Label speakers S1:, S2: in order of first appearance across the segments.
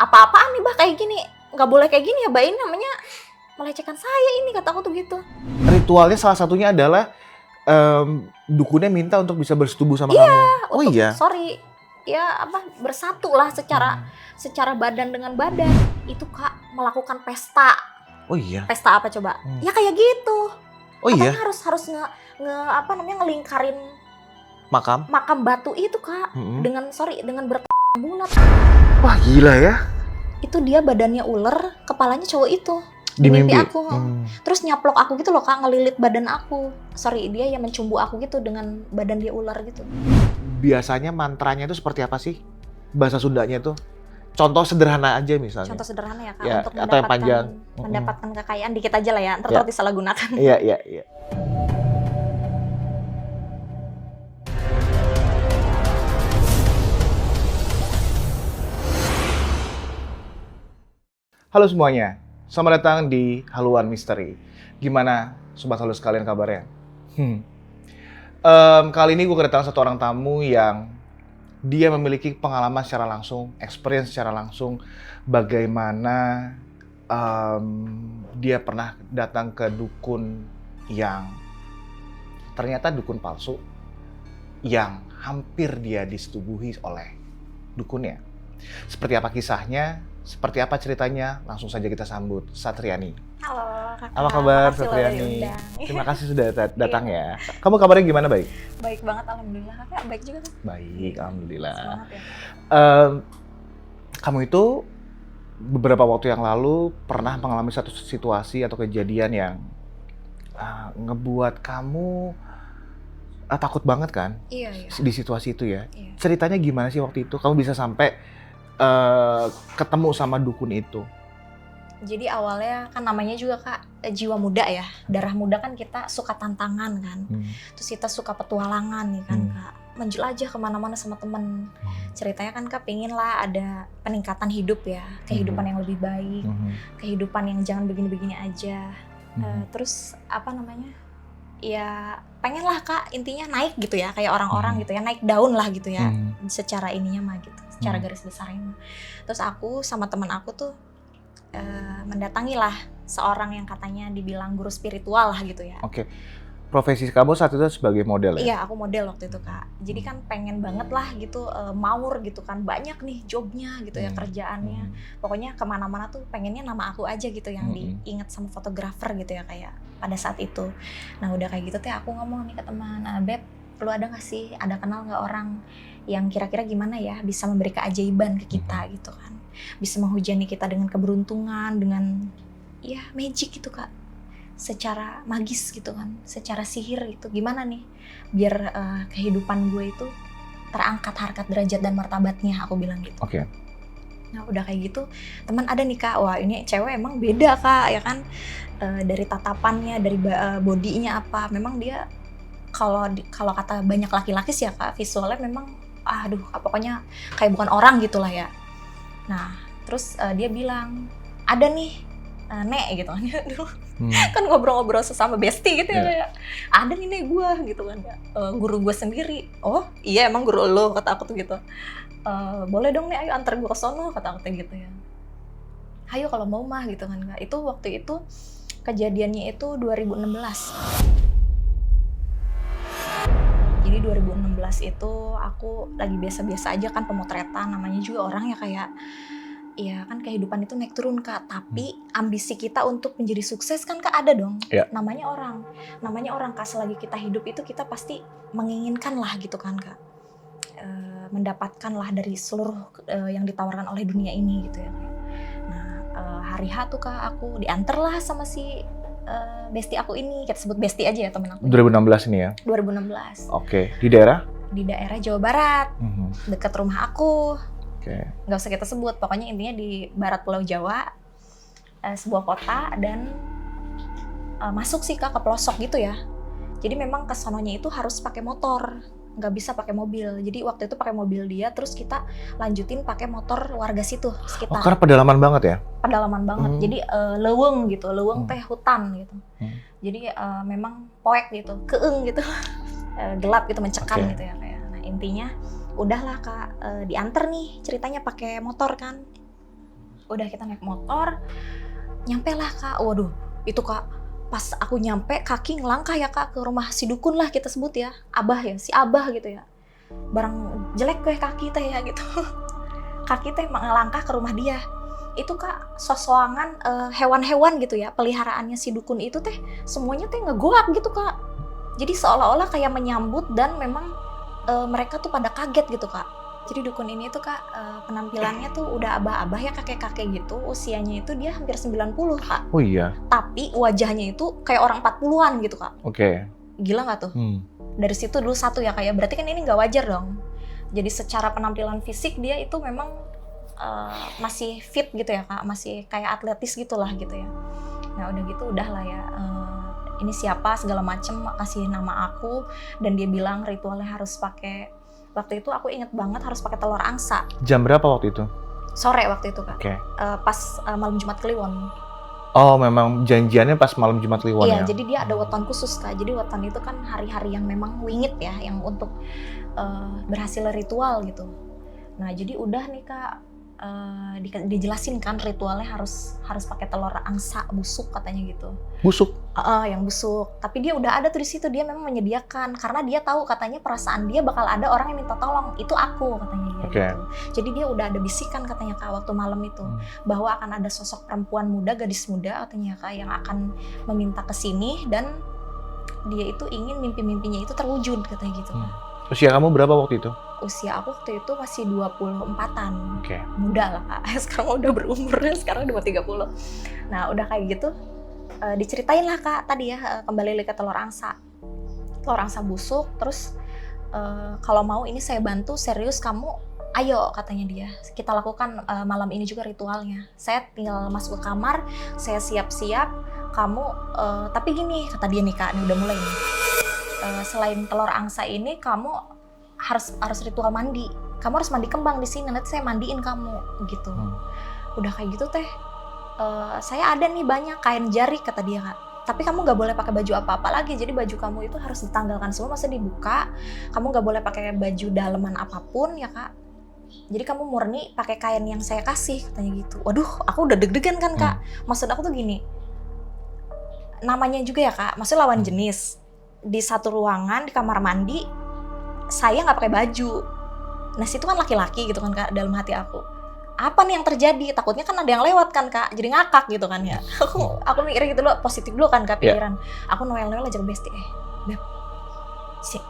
S1: apa-apaan nih bah kayak gini, nggak boleh kayak gini ya bah, ini namanya melecehkan saya ini, kata aku tuh gitu.
S2: Ritualnya salah satunya adalah dukunnya minta untuk bisa bersetubuh sama kamu. Oh
S1: Untuk,
S2: iya?
S1: sorry, ya apa, bersatu lah secara badan dengan badan. Itu Kak, melakukan pesta.
S2: Oh iya?
S1: Pesta apa coba? Ya kayak gitu.
S2: Oh iya?
S1: Katanya harus ngelingkarin
S2: Makam
S1: batu itu Kak, dengan bulat.
S2: Wah gila ya.
S1: Itu dia badannya ular, kepalanya cowok itu.
S2: Di mimpi
S1: aku. Terus nyaplok aku gitu loh Kak, ngelilit badan aku. Sorry, dia yang mencumbu aku gitu dengan badan dia ular gitu.
S2: Biasanya mantranya itu seperti apa sih? Bahasa Sundanya itu? Contoh sederhana aja misalnya.
S1: Contoh sederhana ya Kak,
S2: Ya,
S1: untuk
S2: atau yang panjang.
S1: mendapatkan kekayaan dikit aja lah ya, ntar takut disalahgunakan.
S2: Iya. Halo semuanya, selamat datang di Haluan Misteri. Gimana sobat halus kalian kabarnya? Kali ini gue kedatangan satu orang tamu yang dia memiliki pengalaman secara langsung, experience secara langsung, bagaimana dia pernah datang ke dukun yang ternyata dukun palsu, yang hampir dia disetubuhi oleh dukunnya. Seperti apa kisahnya? Seperti apa ceritanya? Langsung saja kita sambut Satriani.
S1: Halo Kakak.
S2: Apa kabar Satriani? Terima kasih sudah datang ya. Kamu kabarnya gimana, baik?
S1: Baik banget, alhamdulillah. Kakak baik juga kan?
S2: Baik, alhamdulillah.
S1: Semangat ya.
S2: Kamu itu beberapa waktu yang lalu pernah mengalami satu situasi atau kejadian yang ngebuat kamu takut banget kan?
S1: Iya.
S2: Di situasi itu ya.
S1: Iya.
S2: Ceritanya gimana sih waktu itu? Kamu bisa sampai ketemu sama dukun itu?
S1: Jadi awalnya kan namanya juga Kak, jiwa muda ya. Darah muda kan kita suka tantangan kan. Terus kita suka petualangan nih kan Kak. Menjelajah kemana-mana sama temen. Ceritanya kan Kak pengen lah ada peningkatan hidup ya. Kehidupan yang lebih baik. Kehidupan yang jangan begini-begini aja. Terus apa namanya? Ya pengen lah Kak intinya naik gitu ya. Kayak orang-orang gitu ya. Naik daun lah gitu ya. Secara ininya mah gitu. Secara garis besarnya. Terus aku sama teman aku tuh mendatangilah seorang yang katanya dibilang guru spiritual lah gitu ya.
S2: Oke. Profesi kamu saat itu sebagai model ya?
S1: Iya, aku model waktu itu Kak. Jadi kan pengen banget lah gitu maur gitu kan. Banyak nih jobnya gitu ya, kerjaannya. Pokoknya kemana-mana tuh pengennya nama aku aja gitu yang diingat sama fotografer gitu ya kayak pada saat itu. Nah udah kayak gitu teh aku ngomong nih ke teman, Beb, lu ada gak sih, ada kenal gak orang yang kira-kira gimana ya bisa memberi keajaiban ke kita gitu kan. Bisa menghujani kita dengan keberuntungan, dengan ya magic gitu Kak. Secara magis gitu kan, secara sihir gitu. Gimana nih biar kehidupan gue itu terangkat harkat derajat dan martabatnya, aku bilang gitu.
S2: Oke.
S1: Nah udah kayak gitu, teman ada nih Kak, wah ini cewek emang beda Kak ya kan. Dari tatapannya, dari bodinya apa, memang dia kalau kata banyak laki-laki sih ya Kak, visualnya memang pokoknya kayak bukan orang gitulah ya. Nah terus dia bilang ada nih Nek gitu kan. Kan ngobrol-ngobrol sesama bestie gitu ya kayak ada nih Nek gue gitu kan ya. Guru gue sendiri. Oh iya emang guru lo, kata aku tuh gitu. Boleh dong Nek, ayo antar gue ke sono, kata aku tuh gitu ya. Ayo kalau mau mah gitu kan Kak. Itu waktu itu kejadiannya itu 2016. Jadi 2016 itu aku lagi biasa-biasa aja kan pemotretan, namanya juga orang ya kayak ya kan kehidupan itu naik turun Kak, tapi ambisi kita untuk menjadi sukses kan Kak ada dong. Namanya orang Kak, selagi kita hidup itu kita pasti menginginkan lah gitu kan Kak, mendapatkan lah dari seluruh yang ditawarkan oleh dunia ini gitu ya. Nah hari H tuh Kak aku diantar lah sama si bestie aku ini, kita sebut bestie aja ya temen aku.
S2: 2016 ini ya?
S1: 2016.
S2: Oke, di daerah?
S1: Di daerah Jawa Barat, dekat rumah aku. Nggak usah kita sebut, pokoknya intinya di barat Pulau Jawa, sebuah kota, dan masuk sih Kak ke pelosok gitu ya. Jadi memang ke sononya itu harus pakai motor, nggak bisa pakai mobil. Jadi waktu itu pakai mobil dia, terus kita lanjutin pakai motor warga situ sekitar.
S2: Oh, karena pedalaman banget ya? Pedalaman
S1: banget, jadi leuweung gitu, leuweung teh hutan gitu. Jadi memang poek gitu, keeng gitu, gelap gitu, mencekam gitu ya kayak. Nah intinya udahlah Kak, diantar nih ceritanya pakai motor kan. Udah kita naik motor, nyampe lah Kak. Waduh, itu Kak, pas aku nyampe kaki ngelangkah ya Kak ke rumah si dukun lah kita sebut ya. Abah ya, si Abah gitu ya. Barang jelek gue kaki teh ya gitu. Kaki teh ngelangkah ke rumah dia. Itu Kak, sosokangan hewan-hewan gitu ya, peliharaannya si dukun itu teh semuanya teh ngegoak gitu Kak. Jadi seolah-olah kayak menyambut dan memang mereka tuh pada kaget gitu Kak. Jadi dukun ini tuh Kak, penampilannya tuh udah abah-abah ya, kakek-kakek gitu. Usianya itu dia hampir 90 Kak.
S2: Oh iya.
S1: Tapi wajahnya itu kayak orang 40-an gitu Kak.
S2: Oke.
S1: Gila nggak tuh? Dari situ dulu satu ya kayak, berarti kan ini nggak wajar dong. Jadi secara penampilan fisik dia itu memang masih fit gitu ya Kak. Masih kayak atletis gitulah gitu ya. Nah udah gitu udah lah ya. Ini siapa segala macem, kasih nama aku. Dan dia bilang ritualnya harus pakai, waktu itu aku inget banget harus pakai telur angsa.
S2: Jam berapa waktu itu?
S1: Sore waktu itu Kak.
S2: Oke.
S1: Pas malam Jumat Kliwon.
S2: Oh memang janjiannya pas malam Jumat Kliwon ya?
S1: Iya, jadi dia ada weton khusus Kak. Jadi weton itu kan hari-hari yang memang wingit ya, yang untuk berhasil ritual gitu. Nah jadi udah nih Kak, dijelasin kan ritualnya harus pakai telur angsa busuk katanya gitu.
S2: Busuk?
S1: Yang busuk. Tapi dia udah ada tuh di situ, dia memang menyediakan karena dia tahu katanya perasaan dia bakal ada orang yang minta tolong. Itu aku katanya dia gitu. Jadi dia udah ada bisikan katanya Kak waktu malam itu bahwa akan ada sosok perempuan muda, gadis muda katanya Kak yang akan meminta ke sini dan dia itu ingin mimpi-mimpinya itu terwujud katanya gitu Kak.
S2: Usia kamu berapa waktu itu?
S1: Usia aku waktu itu masih 24-an.
S2: Oke.
S1: Muda lah Kak. Sekarang udah berumur, sekarang udah 30. Nah, udah kayak gitu diceritain lah Kak tadi ya, kembali lagi ke telur angsa. Telur angsa busuk, terus kalau mau ini saya bantu, serius kamu ayo katanya dia. Kita lakukan malam ini juga ritualnya. Saya tinggal masuk ke kamar, saya siap-siap, kamu tapi gini kata dia nih Kak, ini udah mulai nih. Selain telur angsa ini kamu harus ritual mandi. Kamu harus mandi kembang di sini, nanti saya mandiin kamu gitu. Udah kayak gitu teh. Saya ada nih banyak kain jari kata dia Kak. Tapi kamu nggak boleh pakai baju apa-apa lagi. Jadi baju kamu itu harus ditanggalkan semua, maksudnya dibuka. Kamu nggak boleh pakai baju daleman apapun ya Kak. Jadi kamu murni pakai kain yang saya kasih katanya gitu. Waduh, aku udah deg-degan kan Kak. Maksud aku tuh gini. Namanya juga ya Kak, maksudnya lawan jenis. Di satu ruangan di kamar mandi saya nggak pakai baju. Nah situ kan laki-laki gitu kan Kak, dalam hati aku apa nih yang terjadi, takutnya kan ada yang lewat kan Kak, jadi ngakak gitu kan ya. Aku mikirnya gitu loh, positif dulu kan Kak pikiran. Aku noel aja ke Besti, Beb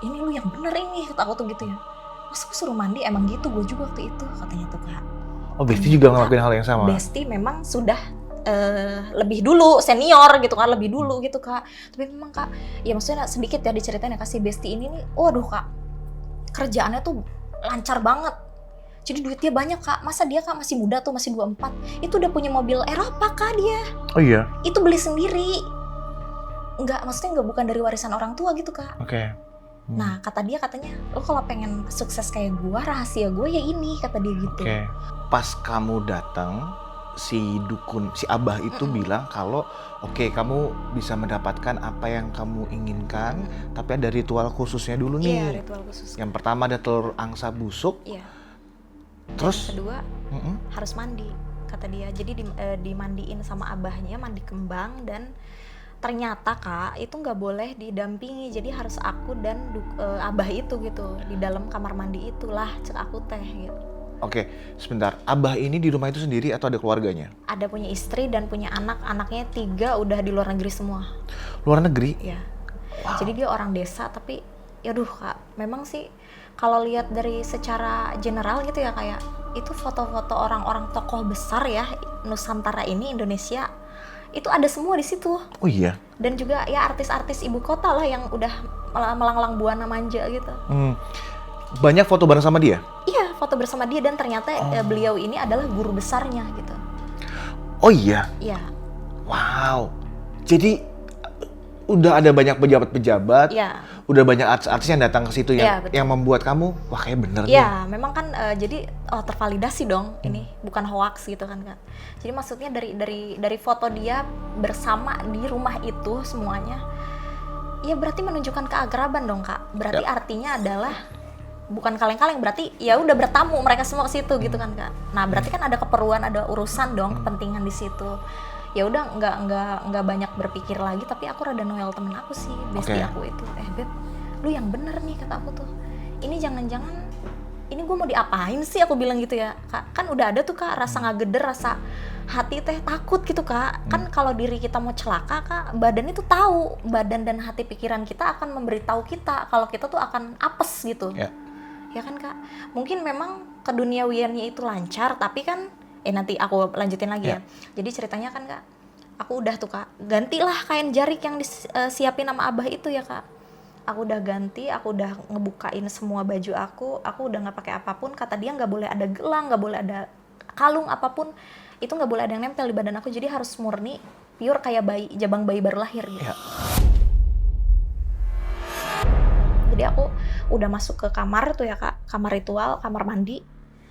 S1: ini lu yang bener ini, kata aku tuh gitu ya. Mas aku suruh mandi, emang gitu gue juga waktu itu katanya tuh Kak.
S2: Oh Besti juga ngelakuin hal yang sama?
S1: Besti memang sudah lebih dulu, senior gitu kan, lebih dulu gitu Kak. Tapi memang Kak, ya maksudnya sedikit ya diceritain ya, kasih Besti ini nih, waduh Kak, kerjaannya tuh lancar banget. Jadi duitnya banyak Kak, masa dia Kak masih muda tuh, masih 24, itu udah punya mobil Eropa Kak dia.
S2: Oh iya?
S1: Itu beli sendiri. Maksudnya bukan dari warisan orang tua gitu Kak.
S2: Oke.
S1: Nah kata dia katanya, lo kalau pengen sukses kayak gue, rahasia gue ya ini, kata dia gitu.
S2: Oke. Pas kamu datang, si dukun, si Abah itu bilang kalau oke, kamu bisa mendapatkan apa yang kamu inginkan, tapi ada ritual khususnya dulu nih.
S1: Iya, ritual khusus.
S2: Yang pertama ada telur angsa busuk.
S1: Iya.
S2: Terus?
S1: Yang kedua harus mandi, kata dia. Jadi dimandiin sama abahnya, mandi kembang, dan ternyata Kak itu nggak boleh didampingi. Jadi harus aku dan abah itu gitu di dalam kamar mandi itulah, cek aku teh gitu.
S2: Oke, sebentar. Abah ini di rumah itu sendiri atau ada keluarganya?
S1: Ada punya istri dan punya anak. Anaknya 3 udah di luar negeri semua.
S2: Luar negeri?
S1: Iya.
S2: Wow.
S1: Jadi dia orang desa, tapi yaduh Kak, memang sih kalau lihat dari secara general gitu ya kayak itu foto-foto orang-orang tokoh besar ya Nusantara ini, Indonesia, itu ada semua di situ.
S2: Oh iya?
S1: Dan juga ya artis-artis ibu kota lah yang udah melanglang buana manja gitu.
S2: Banyak foto bareng sama dia?
S1: Iya, foto bersama dia, dan ternyata beliau ini adalah guru besarnya gitu.
S2: Oh iya?
S1: Iya.
S2: Wow. Jadi udah ada banyak pejabat-pejabat, udah banyak artis-artis yang datang ke situ yang membuat kamu, wah kayak bener nih.
S1: Iya, memang kan jadi tervalidasi dong ini, bukan hoax gitu kan Kak. Jadi maksudnya dari foto dia bersama di rumah itu semuanya, ya berarti menunjukkan keakraban dong Kak. Berarti artinya adalah bukan kaleng-kaleng, berarti ya udah bertamu mereka semua ke situ gitu kan Kak. Nah berarti kan ada keperluan, ada urusan dong, kepentingan di situ. Ya udah nggak banyak berpikir lagi, tapi aku rada noel temen aku sih, bestie aku itu. Beb, lu yang bener nih kata aku tuh. Ini jangan-jangan ini gue mau diapain sih, aku bilang gitu ya Kak. Kan udah ada tuh Kak rasa ngageder, rasa hati teh takut gitu Kak. Kan kalau diri kita mau celaka Kak, badan itu tahu, badan dan hati pikiran kita akan memberitahu kita kalau kita tuh akan apes gitu. Ya kan Kak. Mungkin memang keduniawiannya itu lancar, tapi kan nanti aku lanjutin lagi ya. Jadi ceritanya kan Kak, aku udah tuh Kak, gantilah kain jarik yang disiapin sama Abah itu ya Kak. Aku udah ganti, aku udah ngebukain semua baju aku udah nggak pakai apapun. Kata dia nggak boleh ada gelang, nggak boleh ada kalung apapun, itu nggak boleh ada yang nempel di badan aku. Jadi harus murni, pure kayak bayi, jabang bayi baru lahir gitu. Jadi aku udah masuk ke kamar tuh ya Kak, kamar ritual, kamar mandi.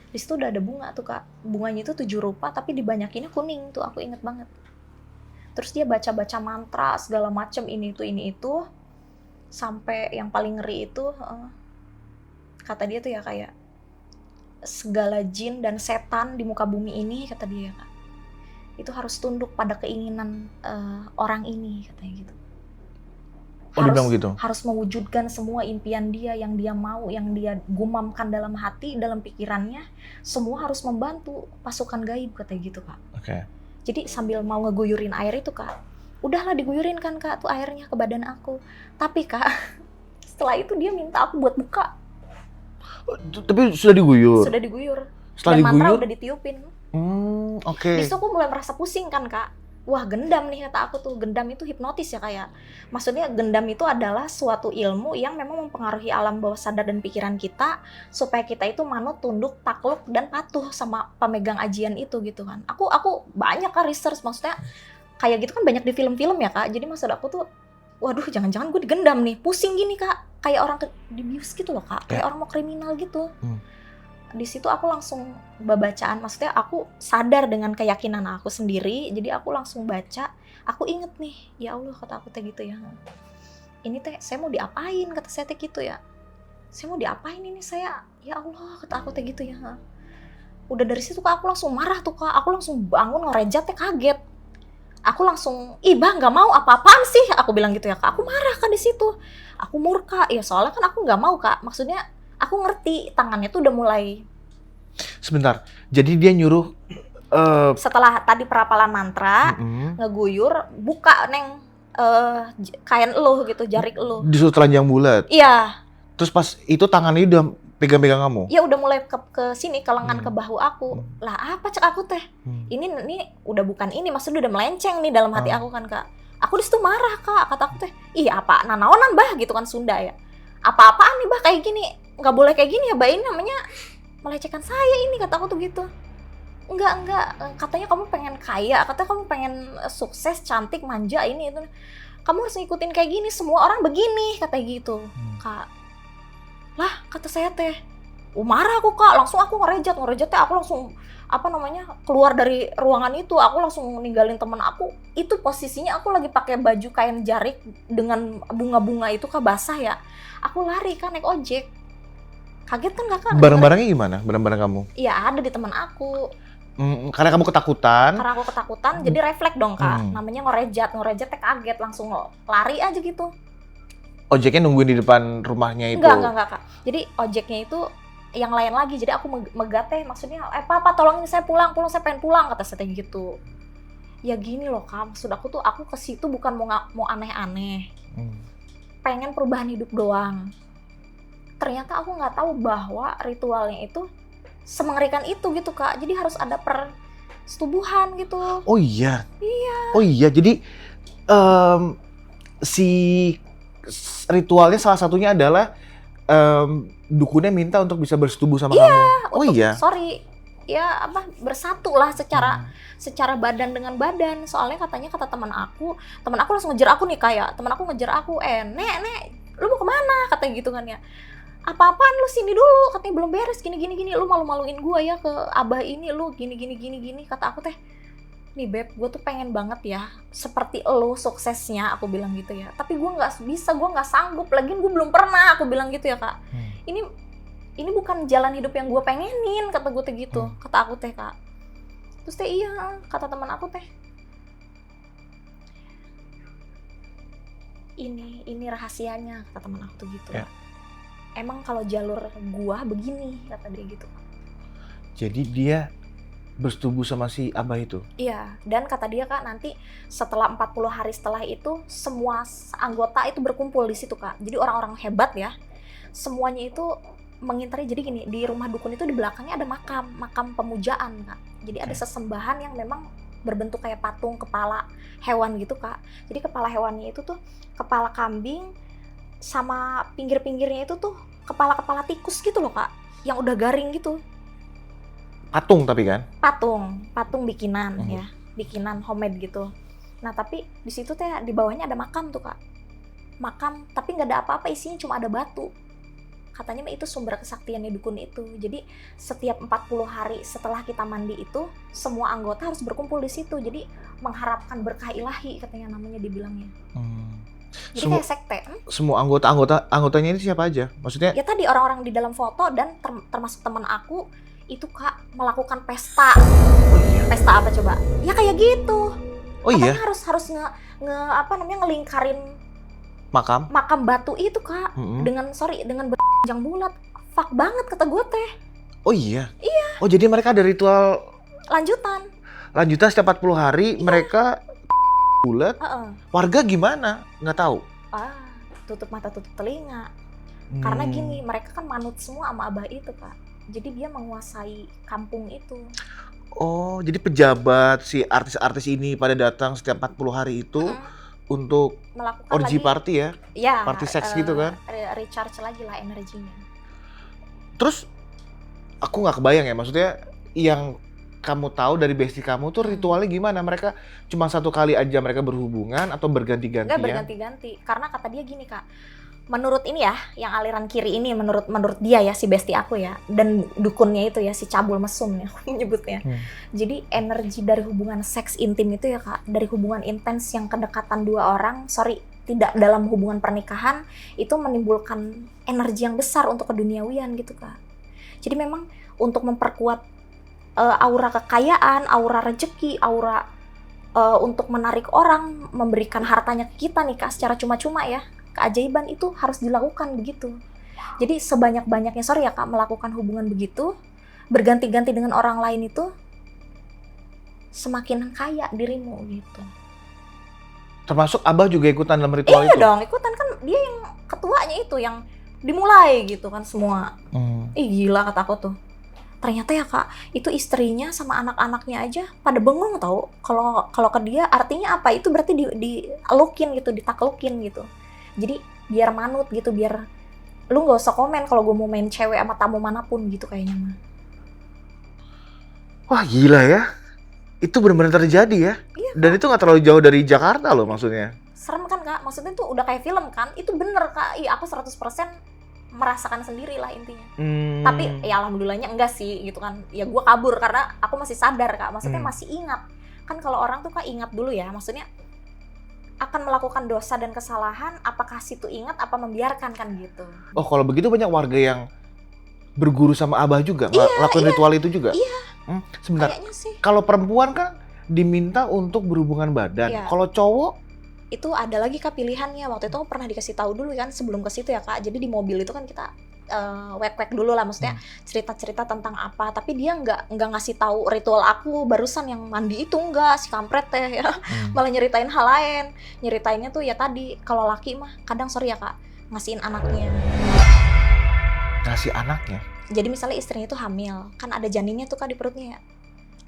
S1: Di situ udah ada bunga tuh Kak, bunganya itu 7 rupa tapi dibanyakinnya kuning tuh, aku inget banget. Terus dia baca-baca mantra segala macem, ini itu, sampai yang paling ngeri itu kata dia tuh ya kayak segala jin dan setan di muka bumi ini, kata dia ya Kak, itu harus tunduk pada keinginan orang ini, katanya gitu. Harus mewujudkan semua impian dia, yang dia mau, yang dia gumamkan dalam hati, dalam pikirannya, semua harus membantu pasukan gaib, katanya gitu Kak. Jadi sambil mau ngeguyurin air itu Kak, udahlah diguyurin kan Kak tuh airnya ke badan aku. Tapi Kak, setelah itu dia minta aku buat buka.
S2: Tapi sudah diguyur? Sudah
S1: diguyur.
S2: Setelah
S1: dan
S2: diguyur?
S1: mantra udah ditiupin. Di situ aku mulai merasa pusing kan Kak. Wah gendam nih kata aku tuh, gendam itu hipnotis ya kayak. Maksudnya gendam itu adalah suatu ilmu yang memang mempengaruhi alam bawah sadar dan pikiran kita, supaya kita itu manut, tunduk, takluk, dan patuh sama pemegang ajian itu gitu kan. Aku banyak kan research, maksudnya kayak gitu kan banyak di film-film ya Kak. Jadi maksud aku tuh, waduh jangan-jangan gue digendam nih, pusing gini Kak, kayak orang dibius gitu loh Kak, kayak orang mau kriminal gitu. Di situ aku langsung bacaan, maksudnya aku sadar dengan keyakinan aku sendiri, jadi aku langsung baca. Aku inget nih, ya Allah kata aku teh gitu ya, ini teh saya mau diapain, kata saya teh gitu ya, saya mau diapain ini saya, ya Allah kata aku teh gitu ya. Udah dari situ Kak aku langsung marah tuh Kak, aku langsung bangun ngerejat teh, kaget. Aku langsung, Bang nggak mau, apa-apaan sih, aku bilang gitu ya Kak. Aku marah kan di situ, aku murka ya, soalnya kan aku nggak mau Kak, maksudnya aku ngerti tangannya tuh udah mulai.
S2: Sebentar, jadi dia nyuruh
S1: setelah tadi perapalan mantra, ngeguyur, buka neng kain elu gitu, jarik elu.
S2: Disuruh telanjang bulat?
S1: Iya.
S2: Terus pas itu tangannya udah pegang-pegang kamu?
S1: Ya udah mulai ke sini, ke lengan, ke bahu aku. Lah apa cek aku teh? Ini udah bukan ini, maksudnya udah melenceng nih dalam hati aku kan Kak. Aku di situ marah Kak, kata aku teh, apa nanaonan bah gitu kan Sunda ya. Apa-apaan nih bah kayak gini? Nggak boleh kayak gini ya bah, ini namanya melecehkan saya ini, kata aku tuh gitu. Enggak, katanya kamu pengen kaya, katanya kamu pengen sukses, cantik, manja, ini itu. Kamu harus ngikutin kayak gini, semua orang begini, katanya gitu. Kak, lah kata saya teh, marah aku Kak, langsung aku ngerejat teh, aku langsung keluar dari ruangan itu, aku langsung ninggalin teman aku. Itu posisinya aku lagi pakai baju kain jarik dengan bunga-bunga itu Kak, basah ya. Aku lari kan naik ojek. Kaget kan Kak?
S2: Barang-barangnya gimana? Barang-barang kamu?
S1: Iya ada di teman aku.
S2: Karena kamu ketakutan?
S1: Karena aku ketakutan, jadi refleks dong Kak. Namanya ngerejat teh kaget, langsung lari aja gitu.
S2: Ojeknya nungguin di depan rumahnya itu?
S1: Enggak Kak. Jadi ojeknya itu yang lain lagi, jadi aku megat teh, maksudnya Papa tolongin saya pulang, saya pengen pulang, kata saya gitu. Ya gini loh Kak, maksud aku tuh aku ke situ bukan mau aneh-aneh. Pengen perubahan hidup doang. Ternyata aku nggak tahu bahwa ritualnya itu semengerikan itu gitu Kak. Jadi harus ada persetubuhan gitu.
S2: Oh iya?
S1: Iya.
S2: Oh iya, jadi si ritualnya salah satunya adalah dukunnya minta untuk bisa bersetubuh sama kamu? Oh iya?
S1: Ya bersatu lah secara badan dengan badan. Soalnya katanya kata teman aku langsung ngejar aku nih, kayak teman aku ngejar aku, nek, lu mau kemana? Katanya gitu kan ya. Apa-apaan lu sini dulu, katanya belum beres gini, lu malu-maluin gua ya ke Abah ini, lu gini, kata aku teh. Nih Beb, gue tuh pengen banget ya seperti lu suksesnya, aku bilang gitu ya. Tapi gue nggak bisa, gue nggak sanggup, lagian gue belum pernah, aku bilang gitu ya Kak. Ini ini bukan jalan hidup yang gue pengenin, kata gue teh gitu. Kata aku teh Kak. Terus teh iya, kata teman aku teh, ini rahasianya, kata teman aku tuh gitu.
S2: Ya.
S1: Emang kalau jalur gua begini, kata dia gitu.
S2: Jadi dia bersetubuh sama si Abah itu?
S1: Iya, dan kata dia Kak, nanti setelah 40 hari setelah itu, semua anggota itu berkumpul di situ Kak. Jadi orang-orang hebat ya, semuanya itu menginteri. Jadi gini, di rumah dukun itu di belakangnya ada makam pemujaan Kak. Jadi ada sesembahan yang memang berbentuk kayak patung kepala hewan gitu Kak. Jadi kepala hewannya itu tuh kepala kambing, sama pinggir-pinggirnya itu tuh kepala-kepala tikus gitu loh Kak, yang udah garing gitu.
S2: Patung tapi kan?
S1: Patung bikinan ya, bikinan homemade gitu. Nah tapi di situ teh di bawahnya ada makam tuh Kak, makam tapi nggak ada apa-apa, isinya cuma ada batu. Katanya itu sumber kesaktiannya dukun itu. Jadi setiap 40 hari setelah kita mandi itu, semua anggota harus berkumpul di situ. Jadi mengharapkan berkah ilahi, katanya namanya dibilangnya. Jadi kayak sekte.
S2: Semua anggotanya ini siapa aja? Maksudnya?
S1: Ya tadi orang-orang di dalam foto dan termasuk teman aku itu Kak melakukan pesta.
S2: Oh iya.
S1: Pesta apa coba? Ya kayak gitu.
S2: Oh iya.
S1: Katanya harus ngelingkarin makam batu itu Kak. Dengan berpanjang bulat. Fuck banget kata gue teh.
S2: Oh iya.
S1: Iya.
S2: Oh jadi mereka ada ritual
S1: lanjutan
S2: setiap 40 hari mereka bulat. Warga gimana? Nggak tahu.
S1: Tutup mata tutup telinga. Karena gini, mereka kan manut semua sama Abah itu Kak. Jadi dia menguasai kampung itu.
S2: Oh, jadi pejabat si artis-artis ini pada datang setiap 40 hari itu untuk
S1: melakukan
S2: orgy party ya?
S1: Ya,
S2: party seks gitu kan?
S1: Recharge lagi lah energinya.
S2: Terus aku nggak kebayang ya, maksudnya yang kamu tahu dari bestie kamu tuh ritualnya gimana? Mereka cuma satu kali aja mereka berhubungan atau berganti-ganti?
S1: Enggak berganti-ganti, karena kata dia gini Kak, menurut ini ya, yang aliran kiri ini menurut dia ya, si bestie aku ya, dan dukunnya itu ya, si cabul mesum ya menyebutnya. Jadi energi dari hubungan seks intim itu ya Kak, dari hubungan intens yang kedekatan dua orang, tidak dalam hubungan pernikahan, itu menimbulkan energi yang besar untuk keduniawian gitu Kak. Jadi memang untuk memperkuat aura kekayaan, aura rezeki, aura untuk menarik orang, memberikan hartanya ke kita nih Kak, secara cuma-cuma ya, keajaiban itu harus dilakukan begitu. Jadi sebanyak-banyaknya ya Kak melakukan hubungan begitu, berganti-ganti dengan orang lain itu, semakin kaya dirimu gitu.
S2: Termasuk Abah juga ikutan dalam ritual itu?
S1: Iya dong, ikutan kan, dia yang ketuanya itu, yang dimulai gitu kan semua. Gila kata aku tuh. Ternyata ya Kak, itu istrinya sama anak-anaknya aja pada bengong tau. Kalau ke dia artinya apa? Itu berarti dielukin gitu, ditaklukin gitu. Jadi biar manut gitu, biar lu nggak usah komen kalau gue mau main cewek sama tamu manapun gitu kayaknya mah.
S2: Wah gila ya, itu benar-benar terjadi ya. Iya, dan itu nggak terlalu jauh dari Jakarta loh maksudnya.
S1: Serem kan Kak, maksudnya tuh udah kayak film kan, itu bener Kak. Iya aku 100% merasakan sendiri lah intinya. Tapi ya alhamdulillahnya enggak sih gitu kan. Ya gue kabur karena aku masih sadar Kak, maksudnya masih ingat. Kan kalau orang tuh Kak ingat dulu ya, maksudnya akan melakukan dosa dan kesalahan, apakah situ ingat apa membiarkan kan gitu. Oh
S2: kalau begitu banyak warga yang berguru sama Abah juga, ngelakuin ritual itu juga?
S1: Iya.
S2: Sebentar, kalau perempuan kan diminta untuk berhubungan badan, kalau cowok?
S1: Itu ada lagi Kak pilihannya, waktu itu pernah dikasih tahu dulu kan sebelum ke situ ya Kak, jadi di mobil itu kan kita wek-wek dulu lah, maksudnya cerita-cerita tentang apa, tapi dia nggak ngasih tahu ritual aku barusan yang mandi itu, enggak, si kampret teh ya, malah nyeritain hal lain, nyeritainnya tuh ya tadi, kalau laki mah kadang ya Kak, ngasihin anaknya.
S2: Ngasih anaknya?
S1: Jadi misalnya istrinya itu hamil, kan ada janinnya tuh Kak di perutnya ya,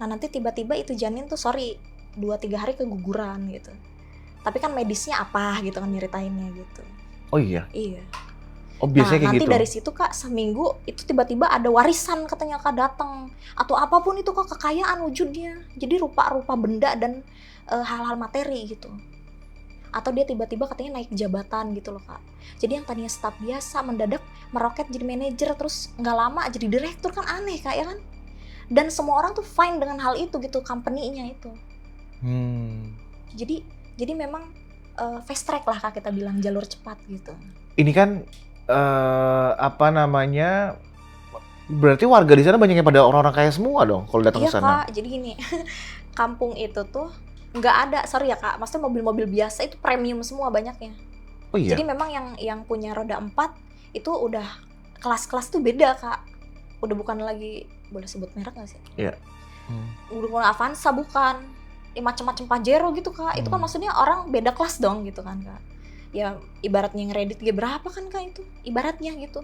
S1: nah nanti tiba-tiba itu janin tuh 2-3 hari keguguran gitu, tapi kan medisnya apa gitu kan nyeritainnya gitu.
S2: Oh iya?
S1: Iya.
S2: Oh biasanya kayak
S1: nanti
S2: gitu?
S1: Dari situ Kak, seminggu itu tiba-tiba ada warisan katanya Kak datang, atau apapun itu Kak, kekayaan wujudnya, jadi rupa-rupa benda dan hal-hal materi gitu, atau dia tiba-tiba katanya naik jabatan gitu loh Kak. Jadi yang tadinya staf biasa mendadak meroket jadi manajer, terus nggak lama jadi direktur, kan aneh Kak ya kan, dan semua orang tuh fine dengan hal itu gitu, company-nya itu. Jadi memang fast track lah Kak, kita bilang jalur cepat gitu.
S2: Ini kan Berarti warga di sana banyak yang pada orang-orang kaya semua dong kalau datang ke
S1: Iya
S2: sana.
S1: Kak, jadi gini, kampung itu tuh nggak ada, sorry ya Kak, maksudnya mobil-mobil biasa itu premium semua banyaknya.
S2: Oh
S1: Jadi
S2: iya?
S1: memang yang punya roda 4 itu udah kelas-kelas tuh beda Kak. Udah bukan lagi, boleh sebut merek nggak sih?
S2: Iya.
S1: Udah bukan Avanza, bukan. Ya macam-macam Pajero gitu Kak. Itu kan maksudnya orang beda kelas dong gitu kan Kak. Ya ibaratnya ngeredit ya berapa kan Kak itu? Ibaratnya gitu.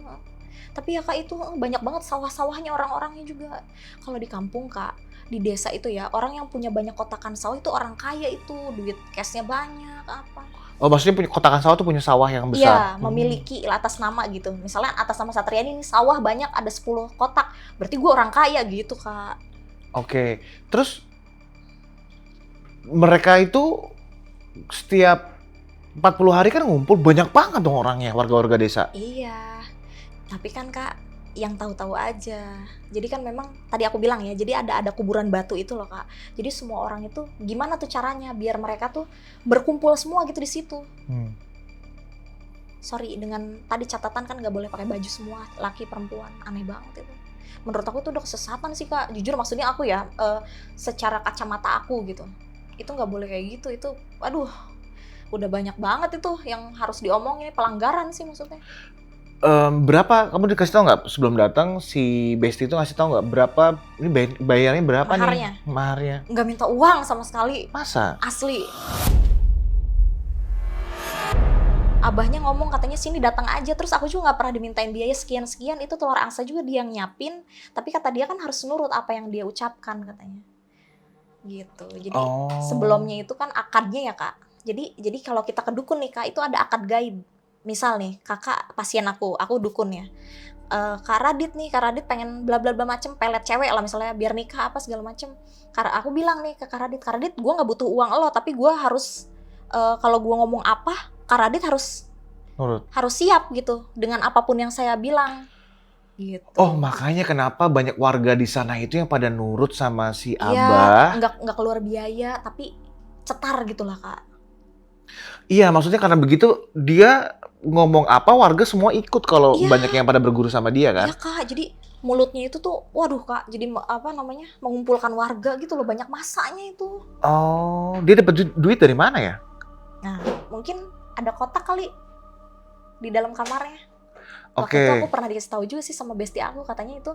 S1: Tapi ya Kak itu banyak banget sawah-sawahnya orang-orangnya juga. Kalau di kampung Kak, di desa itu ya, orang yang punya banyak kotakan sawah itu orang kaya itu, duit cashnya banyak apa.
S2: Oh, maksudnya punya kotakan sawah tuh punya sawah yang besar?
S1: Iya, memiliki atas nama gitu. Misalnya atas nama Satriani ini sawah banyak ada 10 kotak. Berarti gue orang kaya gitu Kak.
S2: Oke. Terus mereka itu setiap 40 hari kan ngumpul, banyak banget dong orangnya, warga-warga desa.
S1: Iya. Tapi kan Kak, yang tahu-tahu aja. Jadi kan memang tadi aku bilang ya, jadi ada kuburan batu itu loh Kak. Jadi semua orang itu gimana tuh caranya biar mereka tuh berkumpul semua gitu di situ. Sorry, dengan tadi catatan kan nggak boleh pakai baju semua, laki perempuan, aneh banget itu. Menurut aku itu udah kesesatan sih Kak. Jujur maksudnya aku ya, secara kacamata aku gitu. Itu nggak boleh kayak gitu. Itu, aduh, udah banyak banget itu yang harus diomongin, pelanggaran sih maksudnya.
S2: Berapa kamu dikasih tahu nggak sebelum datang si Besti itu ngasih tahu nggak berapa ini bayarnya berapa
S1: Maharnya?
S2: nih maharnya?
S1: Nggak minta uang sama sekali,
S2: Masa?
S1: asli. Abahnya ngomong katanya sini datang aja, terus aku juga nggak pernah dimintain biaya sekian-sekian, itu telur angsa juga dia yang nyiapin, tapi kata dia kan harus nurut apa yang dia ucapkan katanya. Gitu. Jadi sebelumnya itu kan akadnya ya Kak. Jadi kalau kita ke dukun nih Kak, itu ada akad gaib. Misal nih, kakak pasien aku dukun ya. Kak Radit pengen bla bla bla macem, pelet cewek lah misalnya biar nikah apa segala macem. Aku bilang nih ke Kak Radit, gue nggak butuh uang lo, tapi gue harus kalau gue ngomong apa, Kak Radit harus siap gitu dengan apapun yang saya bilang. Gitu.
S2: Oh, makanya kenapa banyak warga di sana itu yang pada nurut sama si
S1: Iya,
S2: Abah.
S1: nggak keluar biaya, tapi cetar gitulah Kak.
S2: Iya, maksudnya karena begitu dia ngomong apa warga semua ikut kalau
S1: Iya.
S2: banyak yang pada berguru sama dia kan?
S1: Iya Kak, jadi mulutnya itu tuh, waduh Kak, jadi mengumpulkan warga gitu loh, banyak masanya itu.
S2: Oh, dia dapat duit dari mana ya?
S1: Nah, mungkin ada kotak kali di dalam kamarnya. Waktu
S2: Oke.
S1: itu aku pernah dikasih tahu juga sih sama bestie aku, katanya itu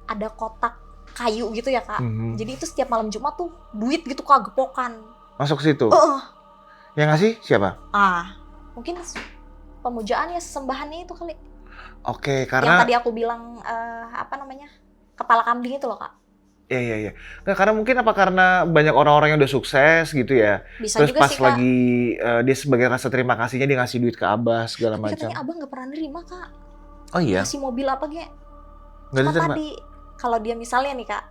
S1: ada kotak kayu gitu ya Kak. Jadi itu setiap malam Jumat tuh duit gitu Kak, gepokan.
S2: Masuk ke situ? Yang ngasih siapa?
S1: Mungkin pemujaan ya, sesembahannya itu kali.
S2: Oke,
S1: Yang
S2: karena
S1: tadi aku bilang kepala kambing itu loh Kak.
S2: Iya. Nggak, karena mungkin apa karena banyak orang-orang yang udah sukses gitu ya.
S1: Bisa
S2: Terus
S1: juga
S2: pas
S1: sih, Kak.
S2: lagi dia sebagai rasa terima kasihnya dia ngasih duit ke Abah segala
S1: Tapi
S2: macam.
S1: katanya abang nggak pernah nerima Kak.
S2: Oh iya?
S1: Kasih mobil apa ge?
S2: Nggak
S1: Cuma
S2: diterima?
S1: tadi kalau dia misalnya nih Kak,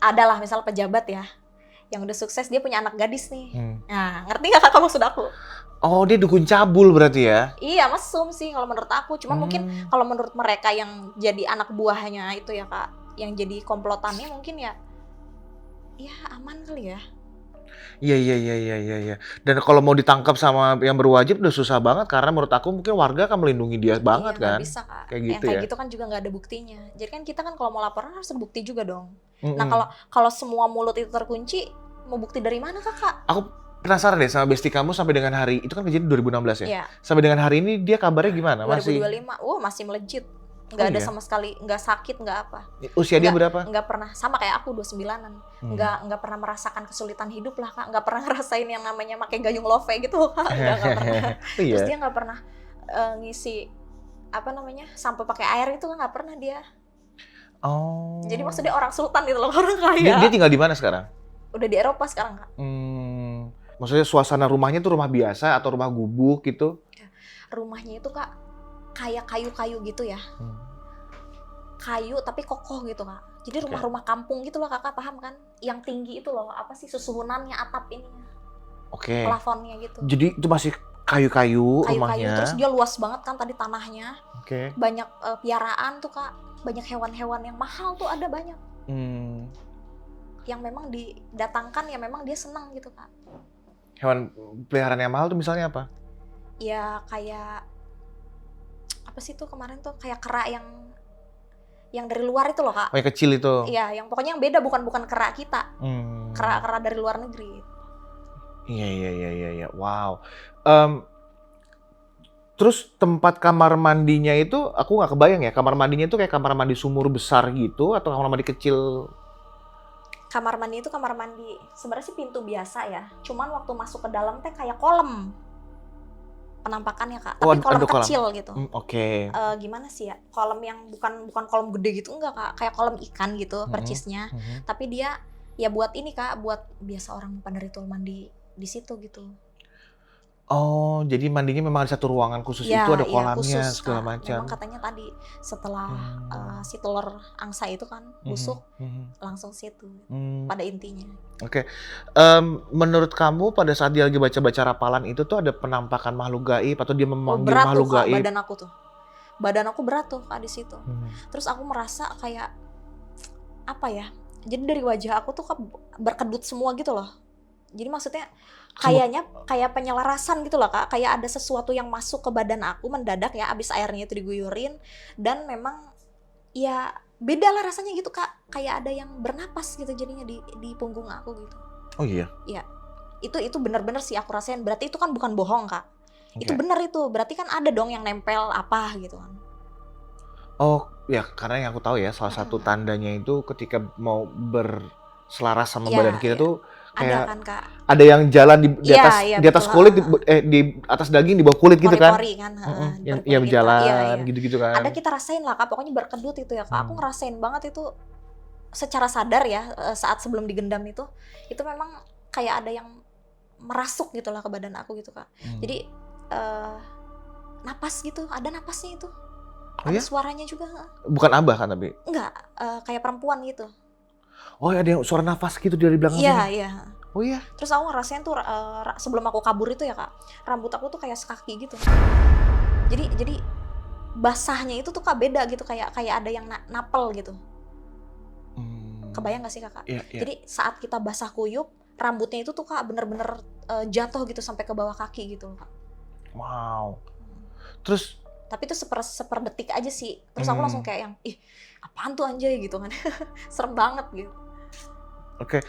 S1: adalah misal pejabat ya, yang udah sukses dia punya anak gadis nih. Nah, ngerti nggak Kak maksud aku?
S2: Oh, dia dukun cabul berarti ya?
S1: Iya, mesum sih kalau menurut aku. Cuma mungkin kalau menurut mereka yang jadi anak buahnya itu ya Kak, yang jadi komplotannya mungkin ya aman kali ya.
S2: Iya. Dan kalau mau ditangkap sama yang berwajib udah susah banget karena menurut aku mungkin warga akan melindungi dia banget
S1: Iya,
S2: kan?
S1: nggak bisa Kak.
S2: Kayak
S1: Yang
S2: gitu
S1: kayak
S2: ya?
S1: gitu kan juga nggak ada buktinya. Jadi kan kita kan kalau mau laporan harus ada bukti juga dong. Nah kalau semua mulut itu terkunci, mau bukti dari mana Kakak?
S2: Aku penasaran deh sama bestie kamu sampai dengan hari itu kan kejadian 2016 ya?
S1: Iya.
S2: Sampai dengan hari ini dia kabarnya gimana?
S1: 2025, masih melejit. Nggak ada
S2: iya?
S1: sama sekali, nggak sakit, nggak apa.
S2: Usia dia berapa?
S1: Nggak pernah, sama kayak aku 29-an. Nggak pernah merasakan kesulitan hidup lah Kak. Nggak pernah ngerasain yang namanya pakai gayung love gitu Kak. Nggak pernah.
S2: Iya.
S1: Terus dia nggak pernah ngisi sampai pakai air itu nggak pernah dia.
S2: Oh.
S1: Jadi maksudnya orang sultan gitu loh, orang kaya.
S2: Dia tinggal di mana sekarang?
S1: Udah di Eropa sekarang Kak.
S2: Maksudnya suasana rumahnya tuh rumah biasa atau rumah gubuk gitu?
S1: Rumahnya itu Kak kayak kayu-kayu gitu ya. Kayu tapi kokoh gitu Kak. Jadi rumah-rumah kampung gitu loh Kakak, paham kan? Yang tinggi itu loh, apa sih susunannya, atap ininya.
S2: Oke.
S1: Plafonnya gitu.
S2: Jadi itu masih kayu-kayu rumahnya.
S1: Terus dia luas banget kan tadi tanahnya.
S2: Oke.
S1: Banyak piaraan tuh Kak. Banyak hewan-hewan yang mahal tuh ada banyak. Yang memang didatangkan ya memang dia senang gitu Kak.
S2: Hewan peliharaan yang mahal tuh misalnya apa?
S1: Ya kayak apa sih tuh kemarin tuh kayak kera yang yang dari luar itu loh Kak.
S2: Oh, yang kecil itu.
S1: Iya, yang pokoknya yang beda, bukan kera kita.
S2: Hmm.
S1: Kera dari luar negeri.
S2: Iya. Wow. Terus tempat kamar mandinya itu aku nggak kebayang ya. Kamar mandinya itu kayak kamar mandi sumur besar gitu atau kamar mandi kecil?
S1: Kamar mandi itu kamar mandi sebenarnya sih pintu biasa ya. Cuman waktu masuk ke dalam teh kayak kolam penampakannya Kak.
S2: Oh,
S1: Tapi kolam
S2: ada kolam.
S1: kecil gitu.
S2: Oke.
S1: Gimana sih ya? Kolam yang bukan kolam gede gitu enggak Kak. Kayak kolam ikan gitu percisnya. Tapi dia ya buat ini Kak, buat biasa orang pada ritual mandi di situ gitu.
S2: Oh, jadi mandinya memang ada satu ruangan khusus
S1: Ya,
S2: itu, ada
S1: iya,
S2: kolamnya
S1: khusus,
S2: segala
S1: Kak.
S2: macam.
S1: Memang katanya tadi setelah si telur angsa itu kan busuk, langsung situ pada intinya.
S2: Oke. Menurut kamu pada saat dia lagi baca-baca rapalan itu tuh ada penampakan makhluk gaib atau dia memanggil
S1: berat tuh
S2: makhluk
S1: Kak,
S2: gaib?
S1: badan aku tuh. Badan aku berat tuh Kak di situ. Terus aku merasa kayak apa ya? Jadi dari wajah aku tuh berkedut semua gitu loh. Jadi maksudnya kayaknya kayak penyelarasan gitu loh Kak. Kayak ada sesuatu yang masuk ke badan aku mendadak ya, abis airnya itu diguyurin. Dan memang ya beda lah rasanya gitu Kak. Kayak ada yang bernapas gitu jadinya di punggung aku gitu.
S2: Oh iya?
S1: Iya. Itu benar-benar sih aku rasain. Berarti itu kan bukan bohong Kak. Itu
S2: Oke.
S1: benar itu. Berarti kan ada dong yang nempel apa gitu kan.
S2: Oh ya, karena yang aku tahu ya salah satu tandanya itu ketika mau berselaras sama
S1: Iya,
S2: badan kita
S1: iya.
S2: tuh
S1: Ada
S2: kayak
S1: kan Kak.
S2: ada yang jalan di
S1: Iya,
S2: atas
S1: iya,
S2: di atas
S1: betul.
S2: kulit di atas daging di bawah kulit gitu kan?
S1: Pori-pori kan.
S2: Yang
S1: Pori-pori kita.
S2: berjalan
S1: Iya.
S2: gitu-gitu kan?
S1: Ada kita rasain lah Kak. Pokoknya berkedut itu ya Kak. Aku ngerasain banget itu secara sadar ya saat sebelum digendam itu memang kayak ada yang merasuk gitu lah ke badan aku gitu Kak. Jadi napas gitu, ada napasnya itu.
S2: Oh
S1: Ada
S2: ya?
S1: suaranya juga.
S2: Bukan abah kan tapi?
S1: Enggak, kayak perempuan gitu.
S2: Oh ada yang suara nafas gitu dari belakang
S1: Iya,
S2: sini?
S1: iya.
S2: Oh iya?
S1: Terus aku ngerasain tuh sebelum aku kabur itu ya Kak, rambut aku tuh kayak sekaki gitu. Jadi basahnya itu tuh Kak beda gitu, kayak ada yang napel gitu. Kebayang gak sih Kakak?
S2: Iya.
S1: Jadi saat kita basah kuyup, rambutnya itu tuh Kak bener-bener jatuh gitu sampai ke bawah kaki gitu Kak.
S2: Wow. Terus
S1: tapi itu seper detik aja sih. Terus aku langsung kayak yang, ih apaan tuh anjay gitu kan. Serem banget gitu.
S2: Oke.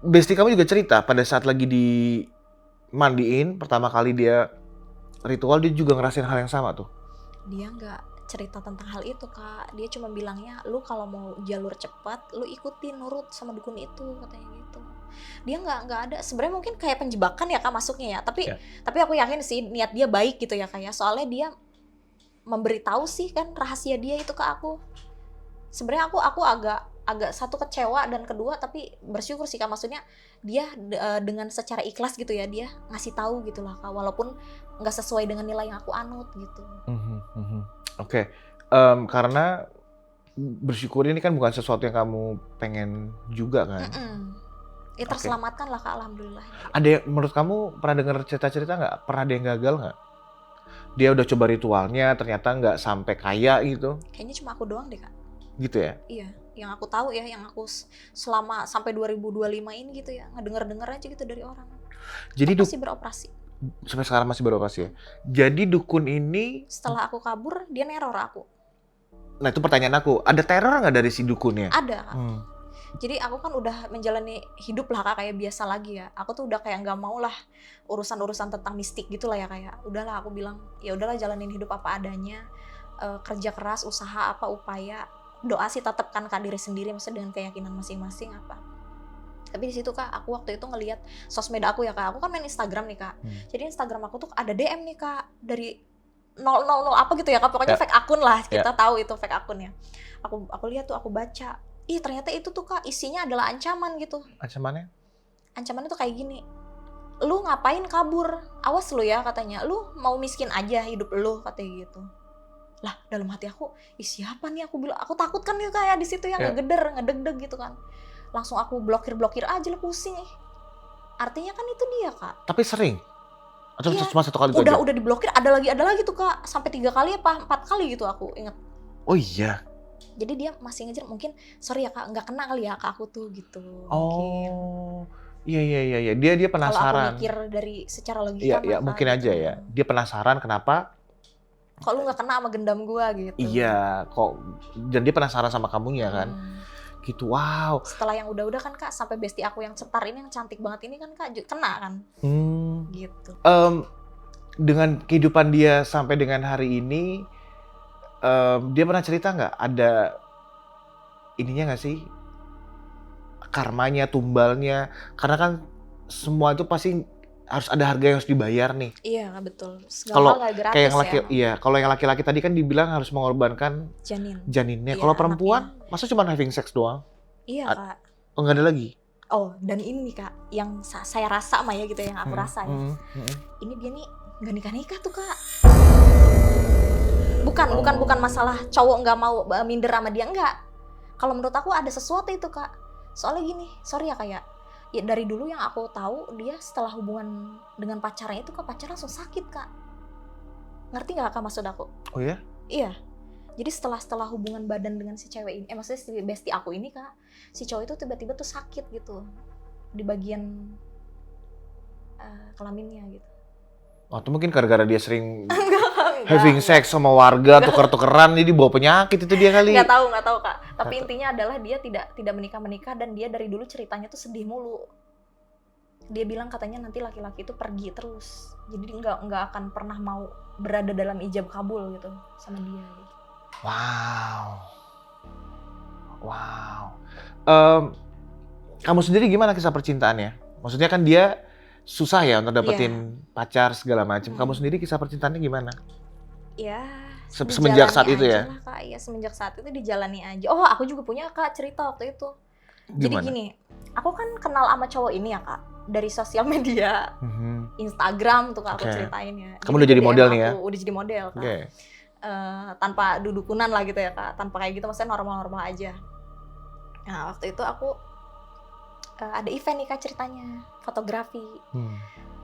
S2: Besti kamu juga cerita pada saat lagi dimandiin pertama kali dia ritual, dia juga ngerasain hal yang sama tuh.
S1: Dia nggak cerita tentang hal itu Kak. Dia cuma bilangnya, lu kalau mau jalur cepat, lu ikutin nurut sama dukun itu, katanya gitu. Dia nggak ada. Sebenarnya mungkin kayak penjebakan ya Kak masuknya ya. Tapi aku yakin sih niat dia baik gitu ya Kak ya. Soalnya dia memberitahu sih kan rahasia dia itu ke aku. Sebenarnya aku agak satu kecewa dan kedua tapi bersyukur sih Kak, maksudnya dia dengan secara ikhlas gitu ya, dia ngasih tahu gitu lah Kak, walaupun nggak sesuai dengan nilai yang aku anut gitu.
S2: Oke. Karena bersyukur ini kan bukan sesuatu yang kamu pengen juga kan?
S1: Ya terselamatkan lah Kak, alhamdulillah.
S2: Ada yang menurut kamu pernah dengar cerita-cerita nggak? Pernah ada yang gagal nggak? Dia udah coba ritualnya ternyata nggak sampai kaya gitu?
S1: Kayaknya cuma aku doang deh Kak.
S2: Gitu ya?
S1: Iya, yang aku tahu ya, yang aku selama sampai 2025 ini gitu ya, ngedenger aja gitu dari orang.
S2: Jadi
S1: masih beroperasi.
S2: Sampai sekarang masih beroperasi ya? Jadi dukun ini...
S1: Setelah aku kabur, dia neror aku.
S2: Nah itu pertanyaan aku, ada teror nggak dari si dukunnya?
S1: Ada Kak. Jadi aku kan udah menjalani hidup lah Kak, kayak biasa lagi ya. Aku tuh udah kayak nggak mau lah urusan-urusan tentang mistik gitu lah ya, kayak udahlah aku bilang ya udahlah jalanin hidup apa adanya, kerja keras, usaha apa upaya, doa sih tetap kan Kak, diri sendiri maksudnya dengan keyakinan masing-masing apa. Tapi di situ Kak, aku waktu itu ngelihat sosmed aku ya Kak, aku kan main Instagram nih Kak. Jadi Instagram aku tuh ada DM nih Kak dari 000 apa gitu ya Kak, pokoknya fake akun lah, kita tahu itu fake akunnya. Aku lihat tuh, aku baca. Ih ternyata itu tuh Kak isinya adalah ancaman gitu.
S2: Ancamannya?
S1: Ancamannya tuh kayak gini. Lu ngapain kabur? Awas lu ya katanya. Lu mau miskin aja hidup lu katanya gitu. Lah dalam hati aku, ih siapa nih, aku bilang, aku takut kan ya kayak di situ ya, ngedeg-deg gitu kan. Langsung aku blokir aja lah, pusing nih. Artinya kan itu dia Kak.
S2: Tapi sering? Atau cuma satu kali
S1: udah
S2: aja?
S1: Udah diblokir, ada lagi tuh Kak, sampai 3 kali apa 4 kali gitu aku inget.
S2: Oh iya?
S1: Jadi dia masih ngejar, mungkin sorry ya Kak, nggak kena kali ya ke aku tuh gitu.
S2: Oh, iya. Dia penasaran.
S1: Kalau aku mikir dari secara logika.
S2: Iya, mungkin aja ya. Dia penasaran kenapa
S1: kok lu nggak kena sama gendam gua gitu.
S2: Iya, kok dan dia penasaran sama kamunya kan. Gitu, wow.
S1: Setelah yang udah-udah kan Kak, sampai bestie aku yang cetar ini yang cantik banget ini kan Kak kena kan. Gitu.
S2: Dengan kehidupan dia sampai dengan hari ini, dia pernah cerita nggak ada ininya nggak sih, karmanya, tumbalnya? Karena kan semua itu pasti harus ada harga yang harus dibayar nih.
S1: Iya betul. Segala
S2: Kalau
S1: hal nggak gratis
S2: kayak yang
S1: ya.
S2: kalau yang laki-laki tadi kan dibilang harus mengorbankan janinnya.
S1: Iya,
S2: Kalau perempuan, masa cuma having sex doang?
S1: Iya Kak.
S2: Oh, nggak ada lagi?
S1: Oh, dan ini nih Kak, yang saya rasa mah ya gitu, yang aku rasa ya. Ini dia nih nggak nikah-nikah tuh Kak. Bukan masalah cowok nggak mau minder sama dia, enggak. Kalau menurut aku ada sesuatu itu Kak. Soalnya gini, sorry ya kayak ya dari dulu yang aku tahu dia setelah hubungan dengan pacarnya itu pacarnya langsung sakit Kak. Ngerti nggak Kak maksud aku?
S2: Oh ya?
S1: Iya. Jadi setelah hubungan badan dengan si cewek ini, maksudnya si bestie aku ini Kak, si cowok itu tiba-tiba tuh sakit gitu di bagian kelaminnya gitu.
S2: Oh, itu mungkin gara-gara dia sering
S1: Enggak.
S2: having sex sama warga, tuker-tukeran, jadi bawa penyakit itu dia kali.
S1: Nggak tahu Kak. Tapi intinya adalah dia tidak menikah dan dia dari dulu ceritanya tuh sedih mulu. Dia bilang katanya nanti laki-laki itu pergi terus, jadi nggak akan pernah mau berada dalam ijab kabul gitu sama dia. Gitu.
S2: Wow. Kamu sendiri gimana kisah percintaannya? Maksudnya kan dia susah ya untuk dapetin pacar segala macam. Kamu sendiri kisah percintaannya gimana?
S1: Ya,
S2: semenjak saat itu ya?
S1: Lah, Kak. Ya, semenjak saat itu dijalani aja. Oh, aku juga punya Kak cerita waktu itu. Jadi gini, aku kan kenal sama cowok ini ya Kak dari sosial media, Instagram tuh Kak aku ceritain ya.
S2: Kamu udah jadi model nih ya?
S1: Udah jadi model Kak. Tanpa dudukunan lah gitu ya Kak, tanpa kayak gitu, maksudnya normal-normal aja. Nah waktu itu aku ada event nih Kak ceritanya, fotografi.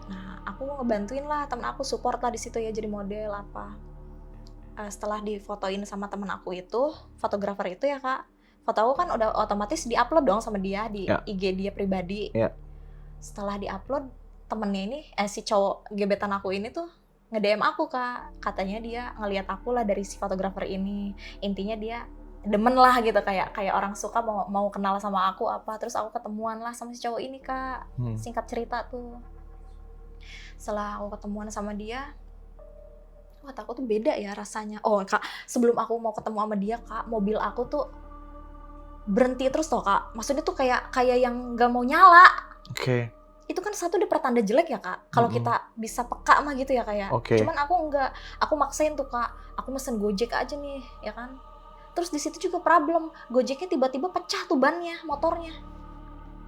S1: Nah aku ngebantuin lah temen aku, support lah di situ ya jadi model apa. Setelah difotoin sama temen aku itu, fotografer itu ya Kak, foto aku kan udah otomatis diupload dong sama dia di IG dia pribadi. Setelah diupload, temennya ini, si cowok gebetan aku ini tuh nge-DM aku Kak, katanya dia ngelihat aku lah dari si fotografer ini, intinya dia demen lah gitu, kayak orang suka mau kenal sama aku apa, terus aku ketemuan lah sama si cowok ini Kak. Singkat cerita tuh, setelah aku ketemuan sama dia, aku tuh beda ya rasanya. Oh Kak, sebelum aku mau ketemu sama dia Kak, mobil aku tuh berhenti terus tuh Kak, maksudnya tuh kayak yang nggak mau nyala. Itu kan satu dia pertanda jelek ya Kak, kalau kita bisa peka mah gitu ya Kak ya. Cuman aku enggak, aku maksain tuh Kak, aku mesen Gojek aja nih ya kan. Terus di situ juga problem, Gojeknya tiba-tiba pecah tuh bannya, motornya.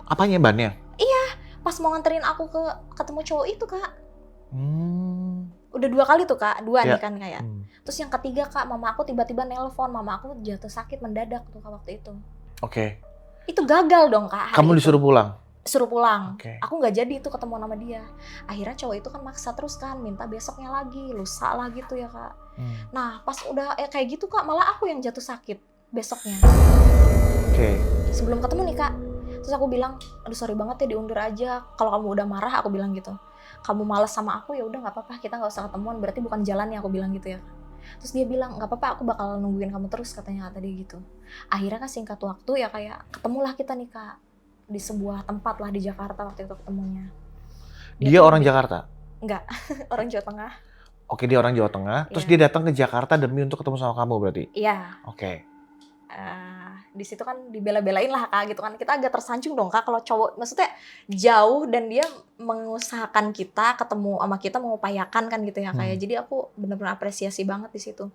S2: Apanya bannya?
S1: Iya, pas mau nganterin aku ketemu cowok itu Kak. Udah 2 kali tuh Kak, 2 nih kan kayak. Terus yang ketiga Kak, mama aku tiba-tiba nelpon, mama aku jatuh sakit mendadak tuh Kak waktu itu. Itu gagal dong Kak.
S2: Kamu disuruh pulang?
S1: Suruh pulang. Aku nggak jadi itu ketemu sama dia. Akhirnya cowok itu kan maksa terus kan, minta besoknya lagi, lusa lah gitu ya Kak. Nah pas udah kayak gitu Kak, malah aku yang jatuh sakit besoknya. Sebelum ketemu nih Kak, terus aku bilang, aduh sorry banget ya, diundur aja. Kalau kamu udah marah, aku bilang gitu. Kamu malas sama aku, ya udah nggak apa-apa, kita nggak usah ketemuan. Berarti bukan jalannya, aku bilang gitu ya. Terus dia bilang nggak apa-apa, aku bakal nungguin kamu terus, katanya kata dia gitu. Akhirnya kan singkat waktu ya kayak ketemulah kita nih Kak. Di sebuah tempat lah di Jakarta waktu itu ketemunya.
S2: Dia orang Jakarta?
S1: Enggak, orang Jawa Tengah.
S2: Dia orang Jawa Tengah, terus dia datang ke Jakarta demi untuk ketemu sama kamu berarti?
S1: Iya. Di situ kan dibela-belain lah Kak gitu kan. Kita agak tersanjung dong Kak kalau cowok, maksudnya jauh dan dia mengusahakan kita ketemu sama kita, mengupayakan kan gitu ya Kak. Jadi aku benar-benar apresiasi banget di situ.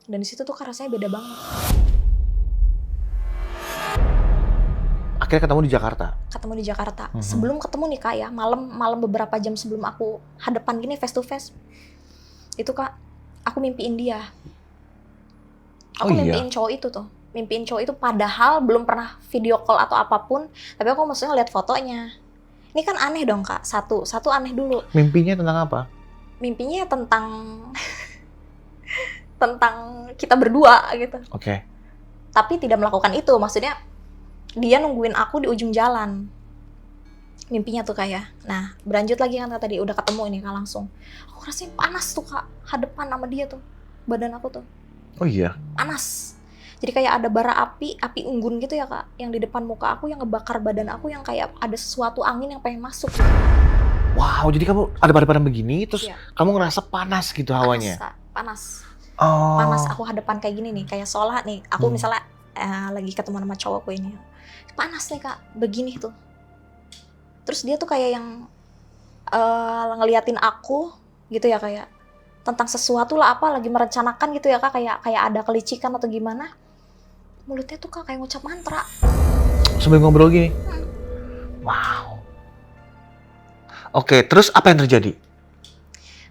S1: Dan di situ tuh Kak rasanya beda banget.
S2: Akhirnya ketemu di Jakarta? Ketemu
S1: di Jakarta. Sebelum ketemu nih Kak ya, malam beberapa jam sebelum aku hadapan gini face to face, itu Kak, aku mimpiin dia. Aku mimpiin cowok itu tuh. Mimpiin cowok itu padahal belum pernah video call atau apapun, tapi aku maksudnya lihat fotonya. Ini kan aneh dong Kak, satu aneh dulu.
S2: Mimpinya tentang apa?
S1: Mimpinya tentang tentang kita berdua gitu. Tapi tidak melakukan itu, maksudnya dia nungguin aku di ujung jalan. Mimpinya tuh kayak. Nah, berlanjut lagi kan tadi udah ketemu ini Kak langsung. Aku rasanya panas tuh Kak, hadapan sama dia tuh. badan aku tuh.
S2: Oh iya.
S1: Panas. Jadi kayak ada bara api unggun gitu ya kak, yang di depan muka aku yang ngebakar badan aku, yang kayak ada sesuatu angin yang pengen masuk.
S2: Wow, jadi kamu ada badan begini, terus
S1: Iya.
S2: kamu ngerasa panas gitu hawanya?
S1: Panas kak, panas.
S2: Oh.
S1: Panas aku hadapan kayak gini nih, kayak seolah nih, aku
S2: Hmm.
S1: misalnya lagi ketemu sama cowokku ini. Panas nih kak, begini tuh. Terus dia tuh kayak yang ngeliatin aku gitu ya, kayak tentang sesuatu lah, apa lagi merencanakan gitu ya kak, kayak ada kelicikan atau gimana. Mulutnya tuh kak kayak ngucap mantra.
S2: Sambil ngobrol gini?
S1: Hmm.
S2: Wow. Oke, terus apa yang terjadi?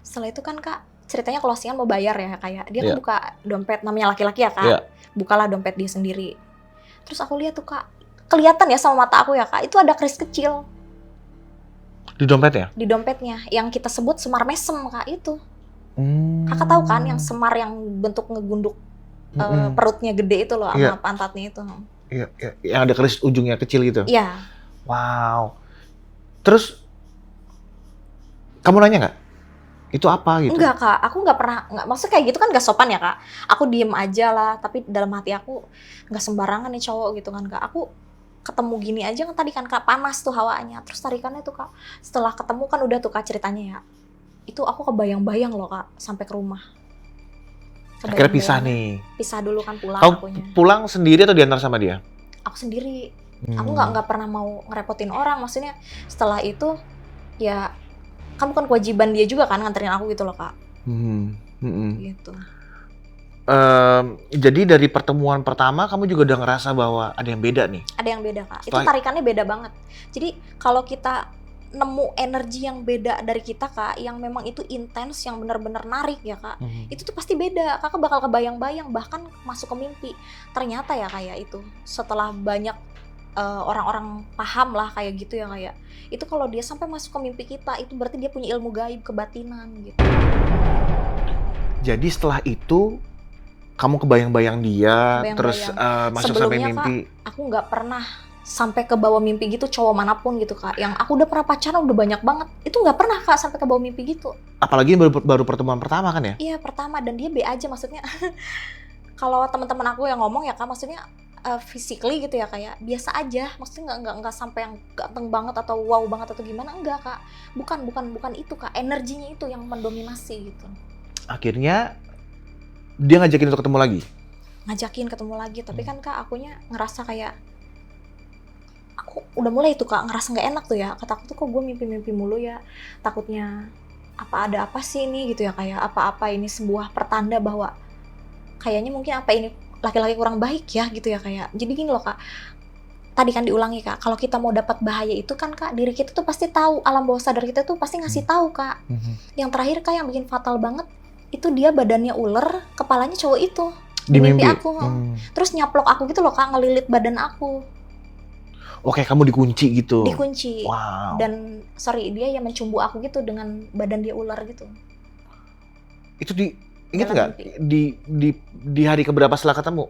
S1: Setelah itu kan kak, ceritanya closingan mau bayar ya, kayak dia
S2: Iya.
S1: kan buka dompet, namanya laki-laki ya kak,
S2: Iya.
S1: bukalah dompet dia sendiri. Terus aku lihat tuh kak, kelihatan ya sama mata aku ya kak, itu ada kris kecil
S2: Di dompetnya?
S1: di dompetnya, yang kita sebut semar mesem kak itu.
S2: Hmm.
S1: Kakak tahu kan yang semar yang bentuk ngegunduk
S2: Mm-mm.
S1: perutnya gede itu loh,
S2: Iya.
S1: sama pantatnya itu.
S2: Iya, iya, yang ada keris ujungnya kecil gitu.
S1: Iya.
S2: Wow. Terus kamu nanya nggak? Itu apa gitu?
S1: Enggak kak, aku nggak pernah, nggak, maksudnya kayak gitu kan gak sopan ya kak. Aku diem aja lah, tapi dalam hati aku nggak sembarangan nih cowok gitu kan kak. Aku ketemu gini aja kan tadi kan kak, panas tuh hawanya. Terus tarikannya tuh kak, setelah ketemu kan udah tuh kak ceritanya ya. Itu aku kebayang-bayang loh kak, sampai ke rumah.
S2: Akhirnya pisah
S1: Kebayang-bayang.
S2: nih.
S1: Pisah dulu kan, pulang
S2: Kamu
S1: akunya.
S2: pulang sendiri atau diantar sama dia?
S1: Aku sendiri. Aku
S2: Hmm.
S1: nggak pernah mau ngerepotin orang. Maksudnya setelah itu ya kan bukan kewajiban dia juga kan nganterin aku gitu loh kak. Gitu.
S2: Jadi dari pertemuan pertama kamu juga udah ngerasa bahwa ada yang beda nih?
S1: Ada yang beda kak. Itu
S2: Setelah-
S1: tarikannya beda banget. Jadi kalau kita nemu energi yang beda dari kita kak, yang memang itu intens, yang benar-benar narik ya kak, itu tuh pasti beda. Kakak bakal kebayang-bayang, bahkan masuk ke mimpi. Ternyata ya kayak itu, setelah banyak orang-orang paham lah kayak gitu ya, kayak itu kalau dia sampai masuk ke mimpi kita, itu berarti dia punya ilmu gaib, kebatinan gitu.
S2: Jadi setelah itu kamu kebayang-bayang dia,
S1: Kebayang-bayang.
S2: terus masuk sampai
S1: Sebelumnya,
S2: mimpi.
S1: Aku nggak pernah sampai ke bawah mimpi gitu, cowok manapun gitu kak. Yang aku udah pernah pacaran udah banyak banget, itu nggak pernah kak sampai ke bawah mimpi gitu.
S2: Apalagi baru pertemuan pertama kan ya?
S1: Iya pertama, dan dia be aja maksudnya. Kalau teman-teman aku yang ngomong ya kak, maksudnya physically gitu ya, kayak biasa aja, maksudnya nggak sampai yang ganteng banget atau wow banget atau gimana, enggak kak. Bukan itu kak, energinya itu yang mendominasi gitu.
S2: Akhirnya dia ngajakin untuk ketemu lagi.
S1: Ngajakin ketemu lagi, tapi kan kak akunya ngerasa kayak aku udah mulai tuh kak ngerasa nggak enak tuh ya, kata aku tuh kok gue mimpi-mimpi mulu ya, takutnya ada apa sih ini gitu ya, kayak apa ini sebuah pertanda bahwa kayaknya mungkin apa ini laki-laki kurang baik ya gitu ya, kayak jadi gini loh kak, tadi kan diulangi kak, kalau kita mau dapat bahaya itu kan kak, diri kita tuh pasti tahu, alam bawah sadar kita tuh pasti ngasih tahu kak. Yang terakhir kak yang bikin fatal banget itu dia badannya ular, kepalanya cowok itu
S2: Di mimpi
S1: aku. Terus nyaplok aku gitu loh kak, ngelilit badan aku.
S2: Oke, kamu dikunci gitu.
S1: Dikunci.
S2: Wow.
S1: Dan dia yang mencumbu aku gitu dengan badan dia ular gitu.
S2: Itu ingat
S1: Dalam
S2: nggak
S1: mimpi.
S2: di hari keberapa setelah ketemu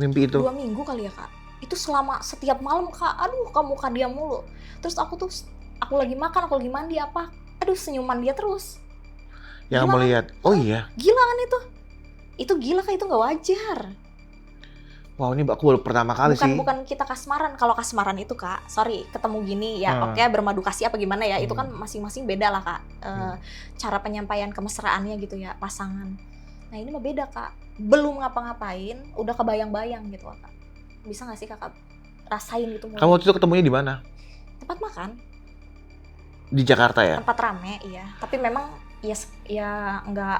S2: mimpi itu?
S1: 2 minggu kali ya kak. Itu selama setiap malam kak, aduh kamu muka dia mulu. Terus aku lagi makan, aku lagi mandi apa, aduh senyuman dia terus.
S2: Yang
S1: Gila
S2: kamu
S1: kan?
S2: lihat. Oh iya.
S1: Gila kan itu? Itu gila kak, itu nggak wajar.
S2: Wow, ini aku baru pertama kali sih.
S1: Bukan kita kasmaran. Kalau kasmaran itu kak, sorry, ketemu gini ya oke, bermadu kasih apa gimana ya, itu kan masing-masing beda lah kak. Cara penyampaian kemesraannya gitu ya, pasangan. Nah ini mah beda kak, belum ngapa-ngapain udah kebayang-bayang gitu kak. Bisa nggak sih kakak rasain gitu?
S2: Kamu waktu itu ketemunya di mana?
S1: Tempat makan,
S2: Di Jakarta ya?
S1: tempat rame iya, tapi memang ya nggak,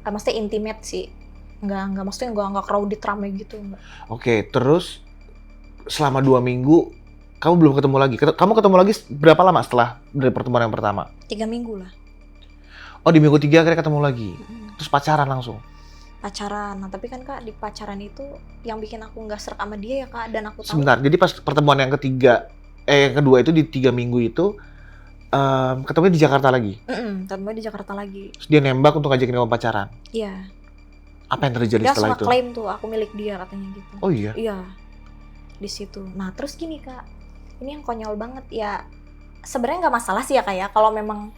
S1: maksudnya intimate sih, nggak maksudnya nggak crowded rame gitu, enggak.
S2: Oke, terus selama 2 minggu kamu belum ketemu lagi. Kamu ketemu lagi berapa lama setelah dari pertemuan yang pertama?
S1: 3 minggu lah.
S2: Oh, di minggu 3 akhirnya ketemu lagi. Terus pacaran langsung?
S1: Pacaran. Nah tapi kan kak, di pacaran itu yang bikin aku nggak serak sama dia ya kak, dan aku tahu.
S2: Sebentar, jadi pas pertemuan yang kedua itu di 3 minggu itu ketemu di Jakarta lagi?
S1: Ketemu di Jakarta lagi.
S2: Terus dia nembak untuk ngajakin kamu pacaran?
S1: Iya.
S2: Apa yang terjadi
S1: Dia
S2: setelah
S1: langsung
S2: itu?
S1: ngeklaim tuh aku milik dia katanya gitu.
S2: Oh iya?
S1: Iya. Di situ. Nah terus gini kak, ini yang konyol banget ya. Sebenarnya nggak masalah sih ya kak ya, kalau memang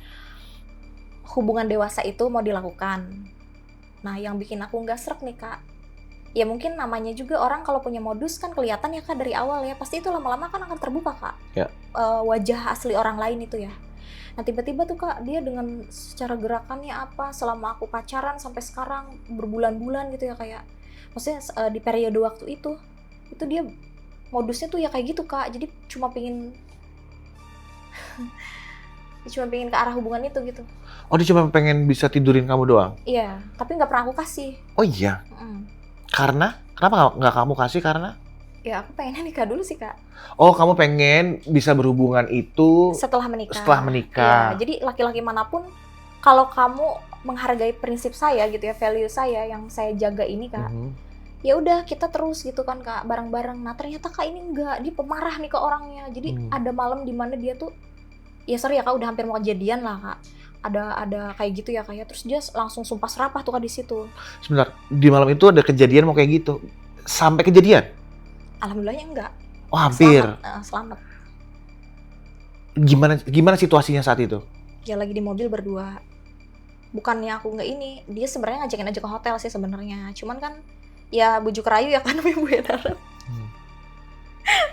S1: hubungan dewasa itu mau dilakukan. Nah yang bikin aku nggak srek nih Kak, ya mungkin namanya juga orang kalau punya modus kan kelihatan ya Kak dari awal ya, pasti itu lama-lama kan akan terbuka Kak.
S2: Ya.
S1: Wajah asli orang lain itu ya. Nah tiba-tiba tuh Kak, dia dengan secara gerakannya apa, selama aku pacaran sampai sekarang berbulan-bulan gitu ya kayak, maksudnya di periode waktu itu dia modusnya tuh ya kayak gitu Kak, jadi cuma pingin ke arah hubungan itu gitu.
S2: Oh, dia cuma pengen bisa tidurin kamu doang?
S1: Iya, tapi nggak pernah aku kasih.
S2: Oh iya?
S1: Mm.
S2: Karena? Kenapa nggak kamu kasih karena?
S1: Ya aku pengennya nikah dulu sih Kak.
S2: Oh, kamu pengen bisa berhubungan itu
S1: Setelah menikah.
S2: setelah menikah.
S1: Iya, jadi laki-laki manapun, kalau kamu menghargai prinsip saya gitu ya, value saya yang saya jaga ini Kak, ya udah kita terus gitu kan Kak, bareng-bareng. Nah ternyata Kak ini enggak, dia pemarah nih ke orangnya. Jadi ada malam dimana dia tuh, ya sorry ya Kak, udah hampir mau kejadian lah Kak. Ada kayak gitu ya Kak ya, terus dia langsung sumpah serapah tuh Kak di situ.
S2: Sebentar, di malam itu ada kejadian mau kayak gitu? Sampai kejadian?
S1: Alhamdulillahnya enggak.
S2: Oh hampir.
S1: Selamat.
S2: Gimana situasinya saat itu?
S1: Ya lagi di mobil berdua. Bukannya aku nggak ini, dia sebenarnya ngajakin aja ke hotel sih sebenarnya. Cuman kan ya bujuk rayu ya kan namanya Bu Darat.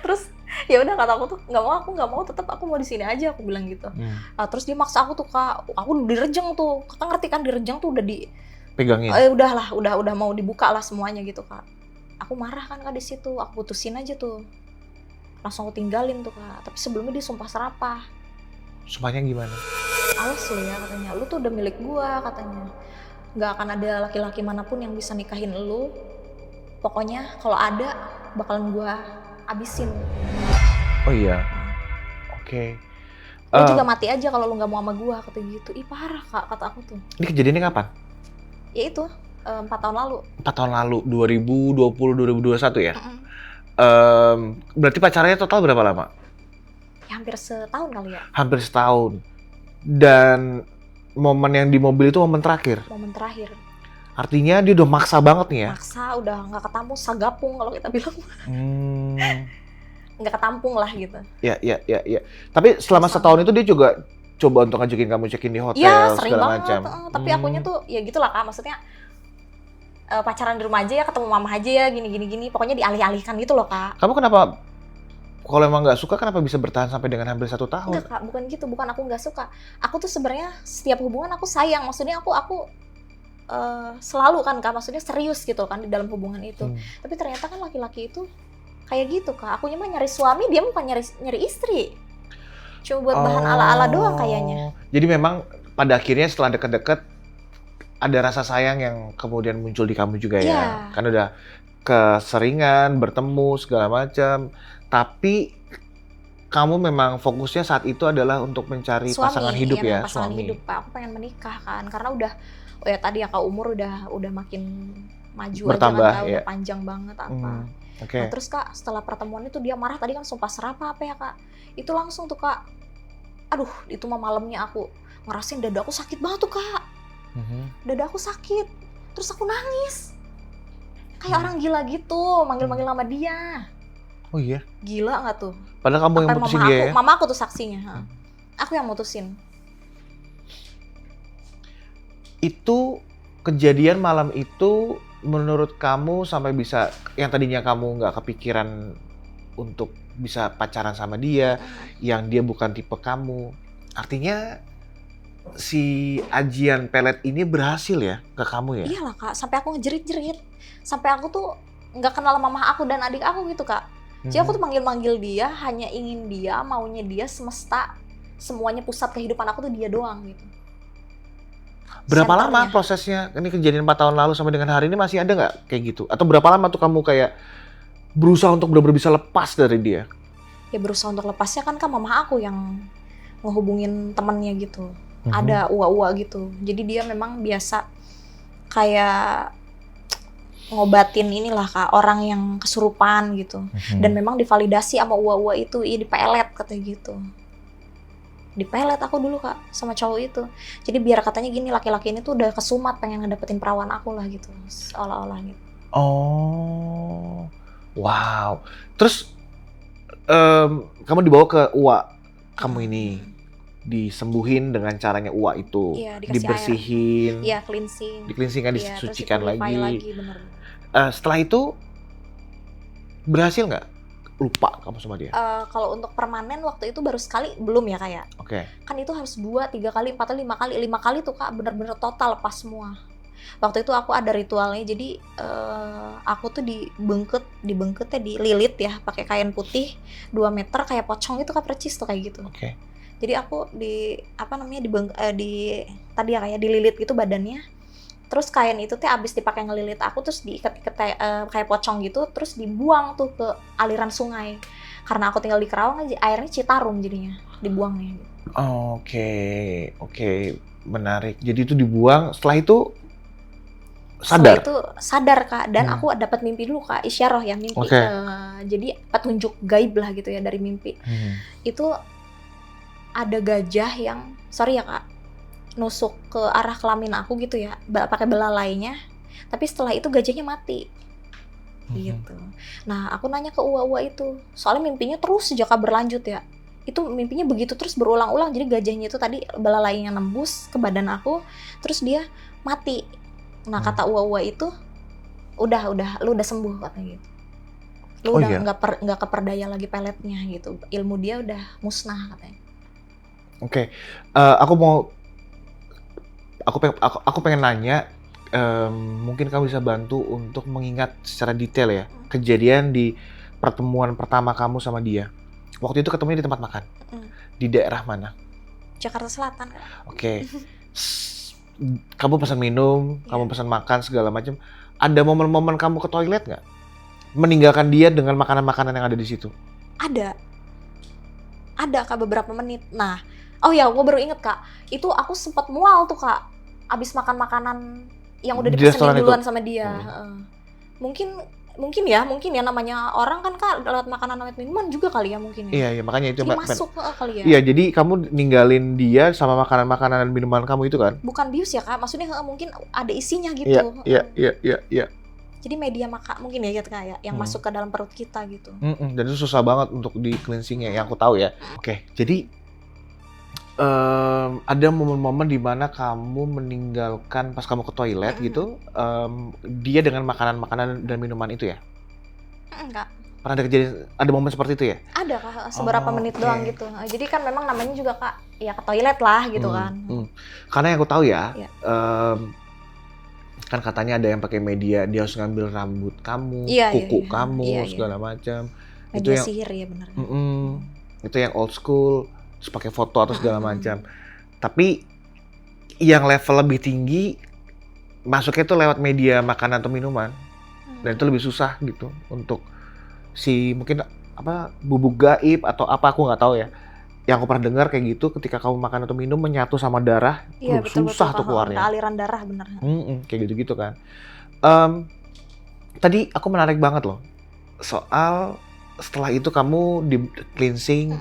S1: Terus ya udah kata aku tuh aku nggak mau tetap aku mau di sini aja, aku bilang gitu. Terus dia maksa aku tuh Kak, aku direjeng tuh. Kakak ngerti kan direjeng tuh udah di
S2: pegangin.
S1: Udahlah, udah mau dibuka lah semuanya gitu Kak. Aku marah kan Kak di situ, aku putusin aja tuh. Langsung aku tinggalin tuh Kak. Tapi sebelumnya dia sumpah serapah.
S2: Sumpahnya gimana?
S1: Awas lu ya katanya, lu tuh udah milik gua katanya. Nggak akan ada laki-laki manapun yang bisa nikahin lu. Pokoknya kalau ada bakalan gua abisin.
S2: Oh iya. Oke.
S1: Lu juga mati aja kalau lu nggak mau sama gua, kata gitu. Ih parah Kak, kata aku tuh.
S2: Ini kejadiannya kapan?
S1: Ya itu 4 tahun lalu.
S2: 4 tahun lalu, 2020-2021 ya? Berarti pacarnya total berapa lama?
S1: Ya, hampir setahun kali ya.
S2: Hampir setahun. Dan momen yang di mobil itu momen terakhir?
S1: Momen terakhir.
S2: Artinya dia udah maksa banget nih ya?
S1: Maksa, udah nggak ketampung, sagapung kalau kita bilang. Nggak ketampung lah gitu.
S2: Ya. Tapi selama setahun itu dia juga coba untuk ngajakin kamu check-in di hotel,
S1: ya, sering
S2: segala
S1: banget.
S2: macam.
S1: Tapi akunya tuh ya gitulah Kak, maksudnya pacaran di rumah aja ya, ketemu mama aja ya, gini. Pokoknya dialih-alihkan gitu loh Kak.
S2: Kamu kenapa, kalau emang nggak suka, kenapa bisa bertahan sampai dengan hampir 1 tahun?
S1: Enggak Kak, bukan gitu, bukan aku nggak suka. Aku tuh sebenarnya setiap hubungan aku sayang, maksudnya aku selalu kan Kak, maksudnya serius gitu kan di dalam hubungan itu. Tapi ternyata kan laki-laki itu kayak gitu Kak, akunya mah nyari suami, dia bukan nyari istri. Cuma buat bahan ala-ala doang kayaknya.
S2: Jadi memang pada akhirnya setelah deket-deket ada rasa sayang yang kemudian muncul di kamu juga ya? Kan udah keseringan bertemu segala macam. Tapi kamu memang fokusnya saat itu adalah untuk mencari
S1: suami,
S2: pasangan hidup ya?
S1: Pasangan
S2: suami.
S1: hidup Pak, aku pengen menikah kan, karena udah ya tadi ya Kak, umur udah makin maju
S2: bertambah,
S1: aja kan Kak,
S2: ya.
S1: udah panjang banget apa.
S2: Okay.
S1: Nah terus Kak, setelah pertemuan itu dia marah tadi kan, sumpah serapah apa ya Kak, itu langsung tuh Kak, aduh itu mah malamnya aku ngerasain dada aku sakit banget tuh Kak. Dada aku sakit, terus aku nangis kayak orang gila gitu, manggil-manggil nama dia.
S2: Oh iya?
S1: Gila nggak tuh?
S2: Padahal kamu yang mutusin dia ya?
S1: Mama aku tuh saksinya. Aku yang mutusin.
S2: Itu kejadian malam itu menurut kamu sampai bisa, yang tadinya kamu nggak kepikiran untuk bisa pacaran sama dia, yang dia bukan tipe kamu, artinya si ajian pelet ini berhasil ya ke kamu ya?
S1: Iyalah Kak, sampai aku ngejerit-jerit, sampai aku tuh nggak kenal mama aku dan adik aku gitu Kak. Jadi aku tuh manggil-manggil dia, hanya ingin dia, maunya dia, semesta, semuanya pusat kehidupan aku tuh dia doang gitu.
S2: Berapa lama prosesnya? Ini kejadian 4 tahun lalu sampai dengan hari ini masih ada nggak kayak gitu? Atau berapa lama tuh kamu kayak berusaha untuk benar-benar bisa lepas dari dia?
S1: Ya berusaha untuk lepasnya kan mama aku yang ngehubungin temennya gitu. Ada uwa-uwa gitu. Jadi dia memang biasa kayak ngobatin inilah Kak, orang yang kesurupan gitu. Dan memang divalidasi sama uwa-uwa itu, iya dipelet katanya gitu. Dipelet aku dulu Kak sama cowok itu. Jadi biar katanya gini, laki-laki ini tuh udah kesumat pengen ngedapetin perawan aku lah gitu, seolah-olah gitu.
S2: Oh, wow. Terus kamu dibawa ke uwa kamu ini. disembuhin dengan caranya Uwa itu,
S1: Iya, dikasih
S2: dibersihin,
S1: air. Iya, cleansing.
S2: di-cleansing kan,
S1: Iya, terus
S2: disucikan
S1: di-purify
S2: lagi.
S1: bener.
S2: Setelah itu berhasil nggak lupa kamu sama dia?
S1: Kalau untuk permanen waktu itu baru sekali belum ya Kak ya.
S2: Oke.
S1: Kan itu harus 2, 3 kali, 4 kali, 5 kali. 5 kali tuh Kak bener-bener total lepas semua. Waktu itu aku ada ritualnya, jadi aku tuh dibengketnya dililit ya pakai kain putih 2 meter kayak pocong itu Kak, percis tuh kayak gitu.
S2: Oke.
S1: Jadi aku tadi ya kayak dililit gitu badannya. Terus kain itu teh abis dipakai ngelilit aku terus diikat-ikat kayak pocong gitu, terus dibuang tuh ke aliran sungai. Karena aku tinggal di Kerawang aja, airnya Citarum jadinya dibuangnya gitu.
S2: Oke, menarik. Jadi itu dibuang, setelah itu
S1: Setelah
S2: sadar?
S1: itu sadar Kak, dan
S2: Hmm.
S1: aku dapat mimpi dulu Kak, isyarah ya mimpi.
S2: Oke.
S1: Jadi petunjuk gaib lah gitu ya dari mimpi. Itu ada gajah yang, sorry ya Kak, nusuk ke arah kelamin aku gitu ya, pakai belalainya. Tapi setelah itu gajahnya mati. Gitu. Nah, aku nanya ke Uwa itu, soalnya mimpinya terus sejak berlanjut ya. Itu mimpinya begitu terus berulang-ulang. Jadi gajahnya itu tadi belalainya nembus ke badan aku, terus dia mati. Nah, kata Uwa itu, udah, lu udah sembuh katanya gitu. Lu udah nggak keperdaya lagi peletnya gitu. Ilmu dia udah musnah katanya.
S2: Oke. Aku pengen nanya, mungkin kamu bisa bantu untuk mengingat secara detail ya kejadian di pertemuan pertama kamu sama dia. Waktu itu ketemunya di tempat makan. Di daerah mana?
S1: Jakarta Selatan Kak.
S2: Oke. Kamu pesan minum, kamu pesan makan segala macam. Ada momen-momen kamu ke toilet nggak? Meninggalkan dia dengan makanan-makanan yang ada di situ?
S1: Ada Kak beberapa menit. Nah, oh ya, gue baru inget Kak, itu aku sempat mual tuh Kak, abis makan makanan yang udah dipesenin duluan sama dia. Mungkin ya namanya orang kan Kak, lewat makanan lewat minuman juga kali ya mungkin ya.
S2: Iya, makanya itu.
S1: Jadi masuk kali ya.
S2: Iya, jadi kamu ninggalin dia sama makanan-makanan dan minuman kamu itu kan?
S1: Bukan bius ya Kak, maksudnya mungkin ada isinya gitu.
S2: Iya.
S1: Jadi media mungkin ya Kak ya, yang masuk ke dalam perut kita gitu.
S2: Dan itu susah banget untuk di cleansingnya, yang aku tahu ya. Oke, jadi ada momen-momen di mana kamu meninggalkan pas kamu ke toilet gitu, dia dengan makanan-makanan dan minuman itu ya?
S1: Enggak.
S2: Pernah ada kejadian, ada momen seperti itu ya?
S1: Ada Kak, seberapa menit doang gitu. Jadi kan memang namanya juga Kak, ya ke toilet lah gitu kan.
S2: Karena yang aku tahu ya, kan katanya ada yang pakai media, dia harus ngambil rambut kamu, kuku kamu, segala macam.
S1: Media sihir ya benar.
S2: Itu yang old school, terus pakai foto atau segala macam. Tapi yang level lebih tinggi masuknya tuh lewat media makanan atau minuman. Dan itu lebih susah gitu untuk mungkin bubuk gaib atau apa, aku nggak tahu ya. Yang aku pernah dengar kayak gitu, ketika kamu makan atau minum menyatu sama darah, susah tuh keluarnya.
S1: Aliran darah bener.
S2: Kayak gitu-gitu kan. Tadi aku menarik banget loh soal setelah itu kamu di cleansing,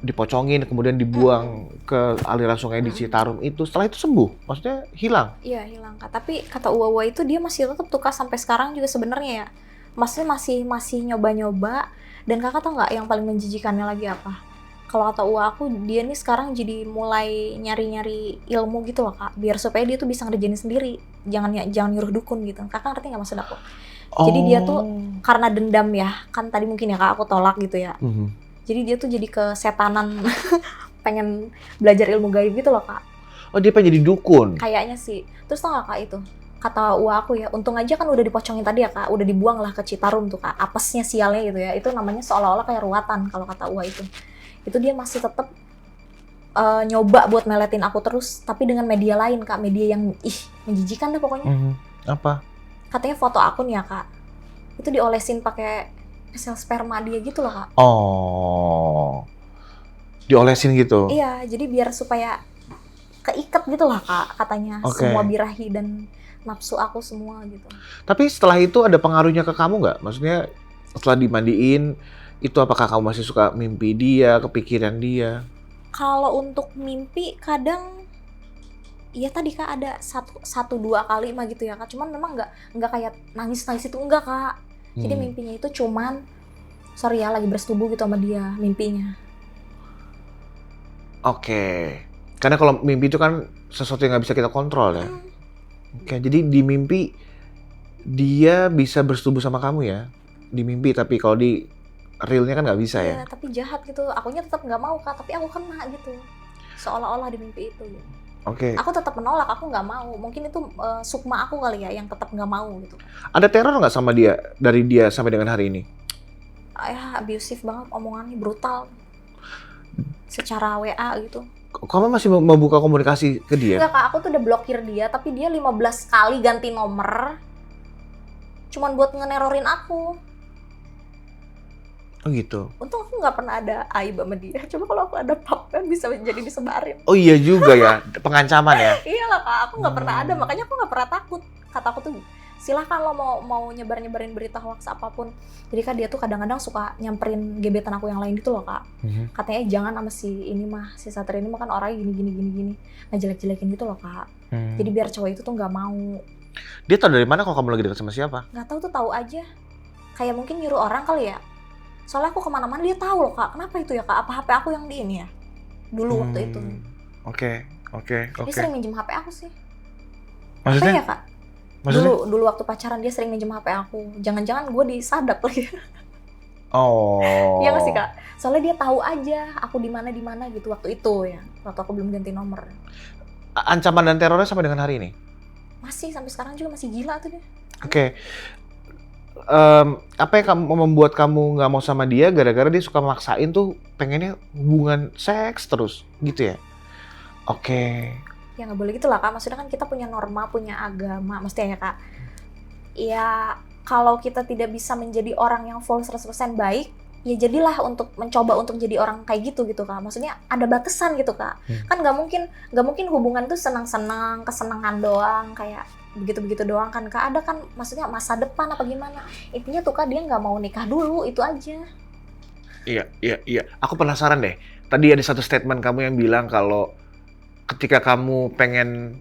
S2: dipocongin, kemudian dibuang ke aliran sungai di Citarum itu. Setelah itu sembuh, maksudnya hilang?
S1: Iya hilang Kak. Tapi kata Uwa itu dia masih tetap tuh Kak sampai sekarang juga sebenarnya ya. Maksudnya masih nyoba-nyoba. Dan Kakak tau nggak yang paling menjijikannya lagi apa? Kalau kata Uwa aku, dia nih sekarang jadi mulai nyari-nyari ilmu gitu loh Kak, biar supaya dia tuh bisa ngerjain sendiri, jangan nyuruh dukun gitu. Kakak ngerti nggak maksud aku? Jadi dia tuh karena dendam ya, kan tadi mungkin ya Kak aku tolak gitu ya. Jadi dia tuh jadi kesetanan, pengen belajar ilmu gaib gitu loh Kak.
S2: Oh, dia pengen jadi dukun?
S1: Kayaknya sih. Terus tau nggak Kak itu? Kata Uwa aku ya, untung aja kan udah dipocongin tadi ya Kak, udah dibuang lah ke Citarum tuh Kak, apesnya sialnya gitu ya. Itu namanya seolah-olah kayak ruatan kalau kata Uwa itu. Itu dia masih tetap nyoba buat meletin aku terus, tapi dengan media lain Kak, media yang menjijikan dah pokoknya.
S2: Apa?
S1: Katanya foto akun ya Kak, itu diolesin pakai sel sperma dia gitu loh Kak.
S2: Oh, diolesin gitu?
S1: Iya, jadi biar supaya keikat gitu lah Kak, katanya. Semua birahi dan nafsu aku semua gitu.
S2: Tapi setelah itu ada pengaruhnya ke kamu nggak? Maksudnya setelah dimandiin, itu apakah kamu masih suka mimpi dia, kepikiran dia?
S1: Kalau untuk mimpi kadang, iya tadi Kak ada satu dua kali mah gitu ya Kak. Cuman memang nggak kayak nangis itu enggak Kak. Jadi mimpinya itu cuman, sorry ya lagi bersetubuh gitu sama dia mimpinya.
S2: Oke. Karena kalau mimpi itu kan sesuatu yang nggak bisa kita kontrol ya.
S1: Hmm,
S2: Oke, jadi di mimpi dia bisa bersetubuh sama kamu ya? Di mimpi, tapi kalau di realnya kan nggak bisa ya?
S1: iya, tapi jahat gitu. Akunya tetap nggak mau Kak, tapi aku kena gitu. Seolah-olah di mimpi itu.
S2: Oke.
S1: Aku tetap menolak, aku nggak mau. Mungkin itu sukma aku kali ya yang tetap nggak mau gitu.
S2: Ada teror nggak sama dia dari dia sampai dengan hari ini?
S1: Ya abusive banget omongannya, brutal. Secara WA gitu.
S2: Kamu masih membuka komunikasi ke dia?
S1: Enggak Kak, aku tuh udah blokir dia, tapi dia 15 kali ganti nomor. Cuman buat ngenerorin aku.
S2: Oh gitu.
S1: Untung aku nggak pernah ada aib sama dia. Coba kalau aku ada pap kan bisa jadi disebarin.
S2: Oh iya juga ya, pengancaman ya.
S1: Iyalah Kak, aku nggak pernah ada, makanya aku nggak pernah takut. Kata aku tuh, silahkan lo mau nyebarin berita hoax apapun. Jadi kan dia tuh kadang-kadang suka nyamperin gebetan aku yang lain gitu loh Kak. Katanya jangan sama si ini mah, si Satria ini mah kan orangnya gini, ngejelek-jelekin gitu loh Kak. Jadi biar cowok itu tuh nggak mau.
S2: Dia tahu dari mana kalau kamu lagi dekat sama siapa?
S1: Nggak tahu tuh, tahu aja. Kayak mungkin nyuruh orang kali ya. Soalnya aku kemana-mana dia tahu loh Kak. Kenapa itu ya Kak? Apa HP aku yang di ini ya? Dulu waktu itu.
S2: Oke.
S1: Dia sering minjem HP aku sih.
S2: Maksudnya?
S1: Apa ya Kak?
S2: Maksudnya?
S1: Dulu waktu pacaran dia sering minjem HP aku. Jangan-jangan gue disadap lagi.
S2: Oh.
S1: Iya nggak sih Kak? Soalnya dia tahu aja aku di mana gitu waktu itu ya. Waktu aku belum ganti nomor.
S2: Ancaman dan terornya sampai dengan hari ini?
S1: Masih sampai sekarang juga masih gila tuh dia.
S2: Oke. Apa yang membuat kamu nggak mau sama dia gara-gara dia suka maksain tuh pengennya hubungan seks terus gitu ya? Oke.
S1: Ya nggak boleh gitu lah Kak. Maksudnya kan kita punya norma, punya agama. Mestinya ya Kak. Ya kalau kita tidak bisa menjadi orang yang full 100% baik, ya jadilah untuk mencoba untuk jadi orang kayak gitu Kak. Maksudnya ada batasan gitu Kak. Kan nggak mungkin hubungan tuh senang-senang, kesenangan doang kayak begitu-begitu doang kan Kak. Ada kan maksudnya masa depan apa gimana. Intinya tuh Kak dia nggak mau nikah dulu, itu aja.
S2: Iya. Aku penasaran deh. Tadi ada satu statement kamu yang bilang kalau ketika kamu pengen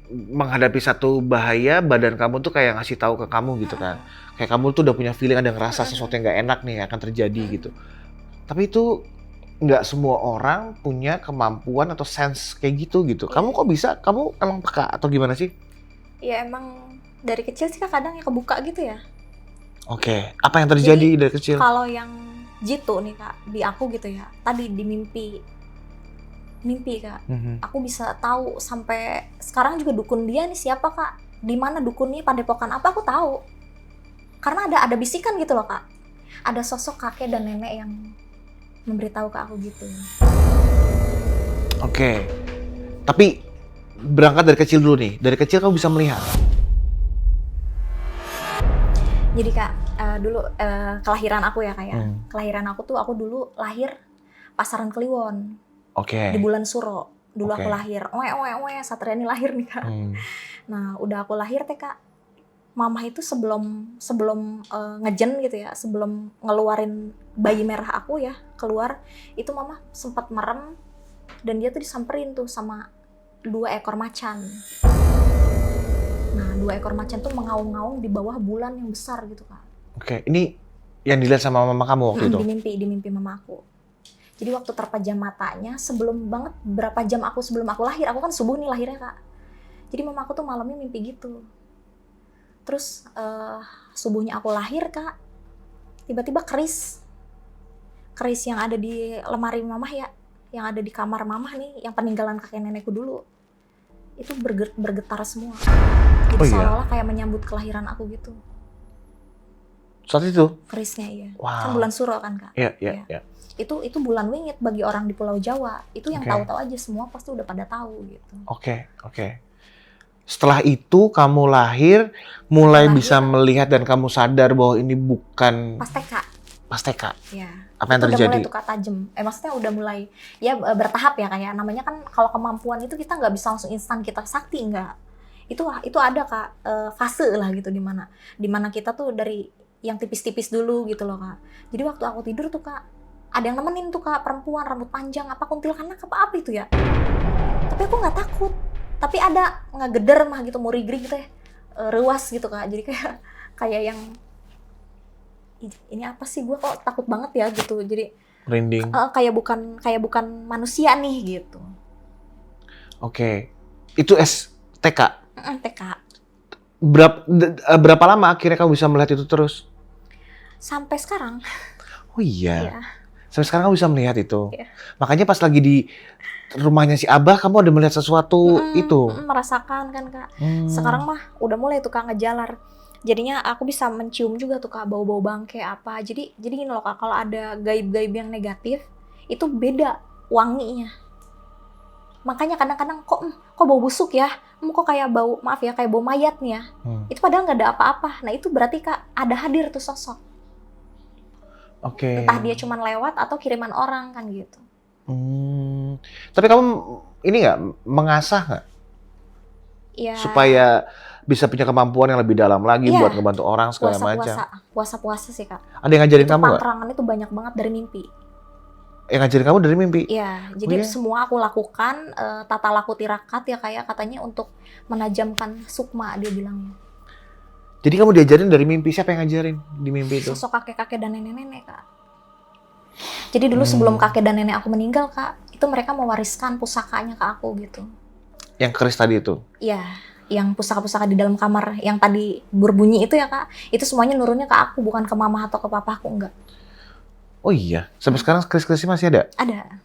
S2: menghadapi satu bahaya, badan kamu tuh kayak ngasih tahu ke kamu gitu kan. Kayak kamu tuh udah punya feeling, ada ngerasa sesuatu yang nggak enak nih akan terjadi gitu. Tapi itu nggak semua orang punya kemampuan atau sense kayak gitu. Kamu kok bisa? Kamu emang peka atau gimana sih?
S1: Ya emang dari kecil sih Kak kadang ya kebuka gitu ya.
S2: Oke, apa yang terjadi dari kecil?
S1: Kalau yang jitu nih Kak, di aku gitu ya, tadi di mimpi Kak, aku bisa tahu sampai sekarang juga dukun dia nih siapa Kak, di mana dukunnya, padepokan apa aku tahu, karena ada bisikan gitu loh Kak, ada sosok kakek dan nenek yang memberitahu ke aku gitu.
S2: Oke, tapi berangkat dari kecil dulu nih, dari kecil kamu bisa melihat?
S1: Jadi Kak, dulu kelahiran aku ya Kak ya, kelahiran aku tuh aku dulu lahir Pasaran Kliwon.
S2: Oke.
S1: Di bulan Suro. Dulu
S2: Oke.
S1: aku lahir. Satria ini lahir nih Kak. Nah, udah aku lahir teh Kak. Mama itu sebelum ngejen gitu ya, sebelum ngeluarin bayi merah aku ya, keluar, itu Mama sempat merem dan dia tuh disamperin tuh sama 2 ekor macan. Nah, 2 ekor macan tuh mengaum-ngaum di bawah bulan yang besar gitu Kak.
S2: Oke, ini yang dilihat sama mama kamu waktu itu?
S1: Di mimpi mama aku. Jadi waktu terpejam matanya, sebelum banget berapa jam sebelum aku lahir, aku kan subuh nih lahirnya Kak. Jadi mama aku tuh malamnya mimpi gitu. Terus subuhnya aku lahir Kak, tiba-tiba keris yang ada di lemari mamah ya, yang ada di kamar mamah nih, yang peninggalan kakek nenekku dulu, itu bergetar semua. Jadi seolah-olah kayak menyambut kelahiran aku gitu.
S2: Saat itu?
S1: Kerisnya iya.
S2: Wow.
S1: Kan bulan Suro kan Kak.
S2: Iya.
S1: Itu bulan wingit bagi orang di Pulau Jawa. Itu yang tahu-tahu aja, semua pasti udah pada tahu gitu.
S2: Oke. Setelah itu kamu lahir, mulai bisa melihat dan kamu sadar bahwa ini bukan pas TK.
S1: Ya.
S2: Apa yang terjadi?
S1: Udah mulai tuh Kak tajam. Maksudnya udah mulai ya bertahap ya kayak namanya kan kalau kemampuan itu kita nggak bisa langsung instan kita sakti, nggak. Itu ada Kak fase lah gitu dimana kita tuh dari yang tipis-tipis dulu gitu loh Kak. Jadi waktu aku tidur tuh Kak, ada yang nemenin tuh Kak, perempuan rambut panjang, apa kuntilanak apa itu ya. Tapi aku nggak takut. Tapi ada ngegeder mah gitu, murigri gitu ya, rewas gitu Kak. Jadi kayak yang ini apa sih, gue kok takut banget ya gitu. Jadi
S2: Merinding.
S1: Kayak bukan manusia nih gitu.
S2: Oke. Itu TK.
S1: TK.
S2: Berapa lama akhirnya kamu bisa melihat itu terus?
S1: Sampai sekarang.
S2: Oh iya.
S1: Iya.
S2: Sampai sekarang kamu bisa melihat itu.
S1: Iya.
S2: Makanya pas lagi di rumahnya si Abah, kamu ada melihat sesuatu itu.
S1: Merasakan kan Kak. Sekarang mah udah mulai tuh Kak ngejalar. Jadinya aku bisa mencium juga tuh Kak bau-bau bangke apa. Jadi gini loh Kak, kalau ada gaib-gaib yang negatif itu beda wanginya. Makanya kadang-kadang kok bau busuk ya, kok kayak bau, maaf ya, kayak bau mayat nih ya. Itu padahal nggak ada apa-apa. Nah itu berarti Kak ada hadir tuh sosok.
S2: Oke.
S1: Entah dia cuman lewat atau kiriman orang kan gitu.
S2: Tapi kamu ini nggak mengasah nggak
S1: Iya.
S2: supaya bisa punya kemampuan yang lebih dalam lagi
S1: Iya.
S2: buat ngebantu orang segala macam?
S1: Puasa sih Kak.
S2: Ada yang ngajarin
S1: Itu
S2: kamu nggak?
S1: pangkerangan itu banyak banget dari mimpi.
S2: Yang ngajarin kamu dari mimpi?
S1: Iya, jadi
S2: iya?
S1: semua aku lakukan tata laku tirakat ya kayak katanya untuk menajamkan sukma dia bilangnya.
S2: Jadi kamu diajarin dari mimpi, siapa yang ngajarin di mimpi itu?
S1: Sosok kakek-kakek dan nenek-nenek Kak. Jadi dulu sebelum kakek dan nenek aku meninggal Kak, itu mereka mewariskan pusakanya ke aku gitu.
S2: Yang keris tadi itu?
S1: Iya, yang pusaka-pusaka di dalam kamar yang tadi berbunyi itu ya Kak, itu semuanya nurunnya ke aku, bukan ke mama atau ke papaku, enggak.
S2: Oh iya, sampai sekarang keris-kerisnya masih ada?
S1: Ada.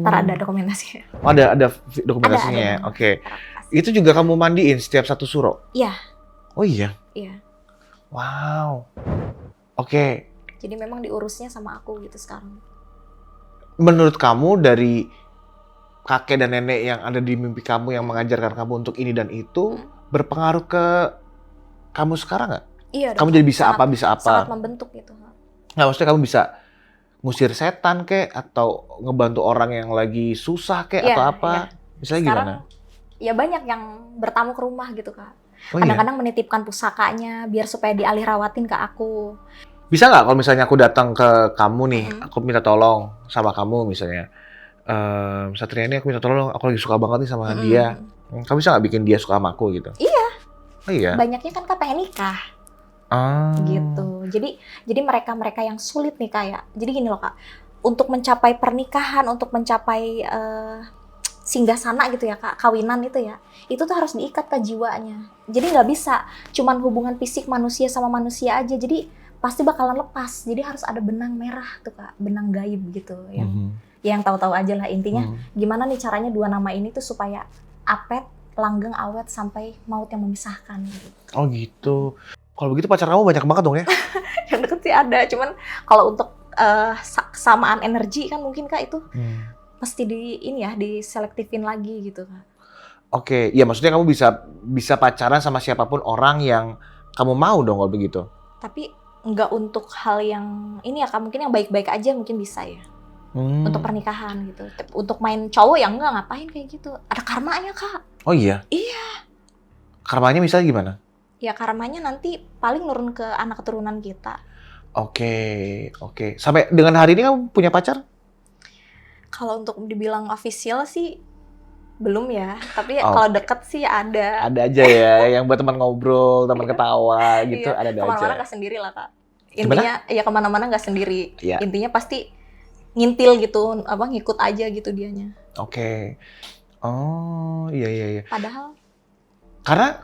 S1: Ntar ada dokumentasinya.
S2: Oh ada dokumentasinya ya? Oke. Itu juga kamu mandiin setiap satu suro?
S1: Iya.
S2: Oh iya?
S1: Iya.
S2: Wow. Oke.
S1: Jadi memang diurusnya sama aku gitu sekarang.
S2: Menurut kamu dari kakek dan nenek yang ada di mimpi kamu yang mengajarkan kamu untuk ini dan itu berpengaruh ke kamu sekarang nggak?
S1: Iya.
S2: Kamu jadi bisa apa?
S1: Sangat membentuk gitu.
S2: Nggak, maksudnya kamu bisa ngusir setan kek atau ngebantu orang yang lagi susah kek atau apa?
S1: Iya.
S2: Misalnya
S1: sekarang,
S2: gimana?
S1: Ya banyak yang bertamu ke rumah gitu Kak.
S2: Oh,
S1: kadang-kadang menitipkan pusakanya biar supaya dialih rawatin ke aku.
S2: Bisa nggak kalau misalnya aku datang ke kamu nih, aku minta tolong sama kamu misalnya, Satria ini aku minta tolong, aku lagi suka banget nih sama dia. Kamu bisa nggak bikin dia suka sama aku gitu?
S1: Iya.
S2: Oh iya?
S1: Banyaknya kan Kak pengen nikah. Gitu. Jadi mereka yang sulit nih kayak. Jadi gini loh Kak, untuk mencapai pernikahan, untuk mencapai singgasana gitu ya Kak, kawinan itu ya, itu tuh harus diikat ke jiwanya. Jadi nggak bisa cuman hubungan fisik manusia sama manusia aja. Jadi pasti bakalan lepas. Jadi harus ada benang merah tuh Kak, benang gaib gitu ya. Yang tahu-tahu aja lah intinya. Gimana nih caranya dua nama ini tuh supaya apet, langgeng, awet sampai maut yang memisahkan. Gitu.
S2: Oh gitu. Kalau begitu pacar kamu banyak banget dong ya?
S1: Yang deket sih ada, cuman kalau untuk kesamaan energi kan mungkin Kak itu mesti diselektifin lagi gitu Kak.
S2: Oke, ya maksudnya kamu bisa pacaran sama siapapun orang yang kamu mau dong kalau begitu.
S1: Tapi nggak untuk hal yang ini ya Kak, mungkin yang baik-baik aja mungkin bisa ya. Untuk pernikahan gitu. Untuk main cowok yang enggak ngapain kayak gitu. Ada karmanya Kak.
S2: Oh iya?
S1: Iya.
S2: Karmanya misalnya gimana?
S1: Ya karmanya nanti paling nurun ke anak keturunan kita.
S2: Oke. Sampai dengan hari ini kamu punya pacar?
S1: Kalau untuk dibilang official sih belum ya. Tapi kalau deket sih ada.
S2: Ada aja ya, yang buat teman ngobrol, teman ketawa gitu, ada aja.
S1: Kemana-mana nggak sendiri lah Kak. Intinya ya kemana-mana nggak sendiri.
S2: Ya.
S1: Intinya pasti ngintil gitu, ngikut aja gitu dianya.
S2: Oke. Oh iya.
S1: Padahal
S2: karena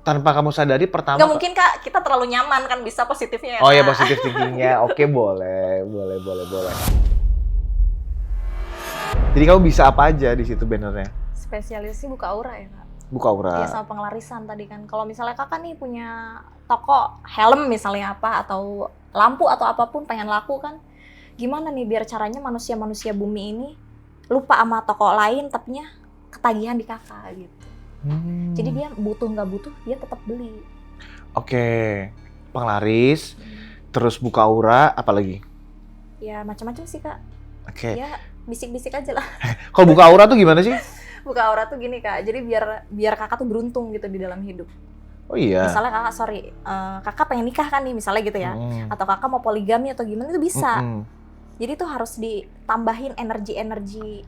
S2: tanpa kamu sadari pertama
S1: nggak mungkin Kak, kita terlalu nyaman kan bisa positifnya ya.
S2: Oh ya, positif thinkingnya. Oke, boleh. Jadi kamu bisa apa aja di situ benernya?
S1: Spesialis sih buka aura ya Kak.
S2: Buka aura.
S1: Iya, sama pengelarisan tadi kan. Kalau misalnya Kakak nih punya toko helm misalnya apa atau lampu atau apapun pengen laku kan, gimana nih biar caranya manusia-manusia bumi ini lupa sama toko lain tapinya ketagihan di Kakak gitu. Jadi dia butuh nggak butuh dia tetap beli.
S2: Oke, penglaris, terus buka aura, apalagi?
S1: Ya macam-macam sih Kak.
S2: Oke.
S1: Ya bisik-bisik aja lah.
S2: Kalau buka aura tuh gimana sih?
S1: Buka aura tuh gini Kak, jadi biar Kakak tuh beruntung gitu di dalam hidup.
S2: Oh iya.
S1: Misalnya Kakak pengen nikah kan nih misalnya gitu ya, atau Kakak mau poligami atau gimana itu bisa. Jadi tuh harus ditambahin energi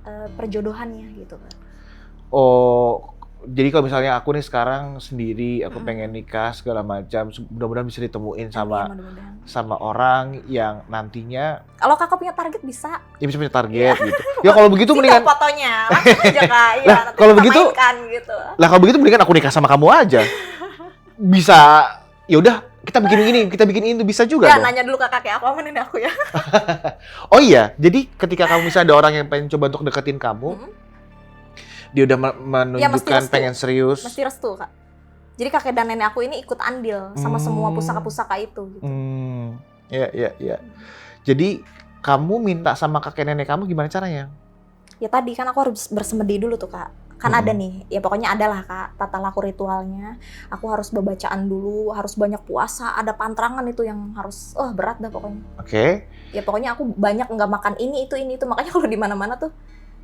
S1: perjodohannya gitu Kak.
S2: Oh, Jadi kalau misalnya aku nih sekarang sendiri, aku
S1: Mm-mm.
S2: pengen nikah segala macam, mudah-mudahan bisa ditemuin
S1: Amin,
S2: sama
S1: mudah-mudahan.
S2: orang yang nantinya
S1: Kalau kakak punya target bisa.
S2: ya bisa punya target gitu. Ya kalau begitu
S1: Sini
S2: mendingan,
S1: fotonya, langsung aja kak. Iya,
S2: Lah,
S1: nanti
S2: kalau
S1: kita
S2: begitu-
S1: mainkan gitu.
S2: mendingan aku nikah sama kamu aja. Bisa, ya udah kita bikin ini bisa juga
S1: Ya
S2: dong.
S1: nanya dulu ke kakek aku, amanin aku ya.
S2: Oh iya, jadi ketika kamu misalnya ada orang yang pengen coba untuk deketin kamu,
S1: Mm-mm.
S2: dia udah
S1: Ya, mesti
S2: menunjukkan
S1: restu.
S2: pengen serius.
S1: Mesti restu kak. Jadi kakek dan nenek aku ini ikut andil sama semua pusaka-pusaka itu. Gitu.
S2: Ya. Jadi kamu minta sama kakek nenek kamu gimana caranya?
S1: Ya tadi kan aku harus bersemedi dulu tuh kak. Kan ada nih, ya pokoknya ada lah kak tata laku ritualnya. Aku harus bacaan dulu, harus banyak puasa, ada pantrangan itu yang harus, berat dah pokoknya.
S2: Oke.
S1: Ya pokoknya aku banyak nggak makan ini itu, makanya kalau di mana-mana tuh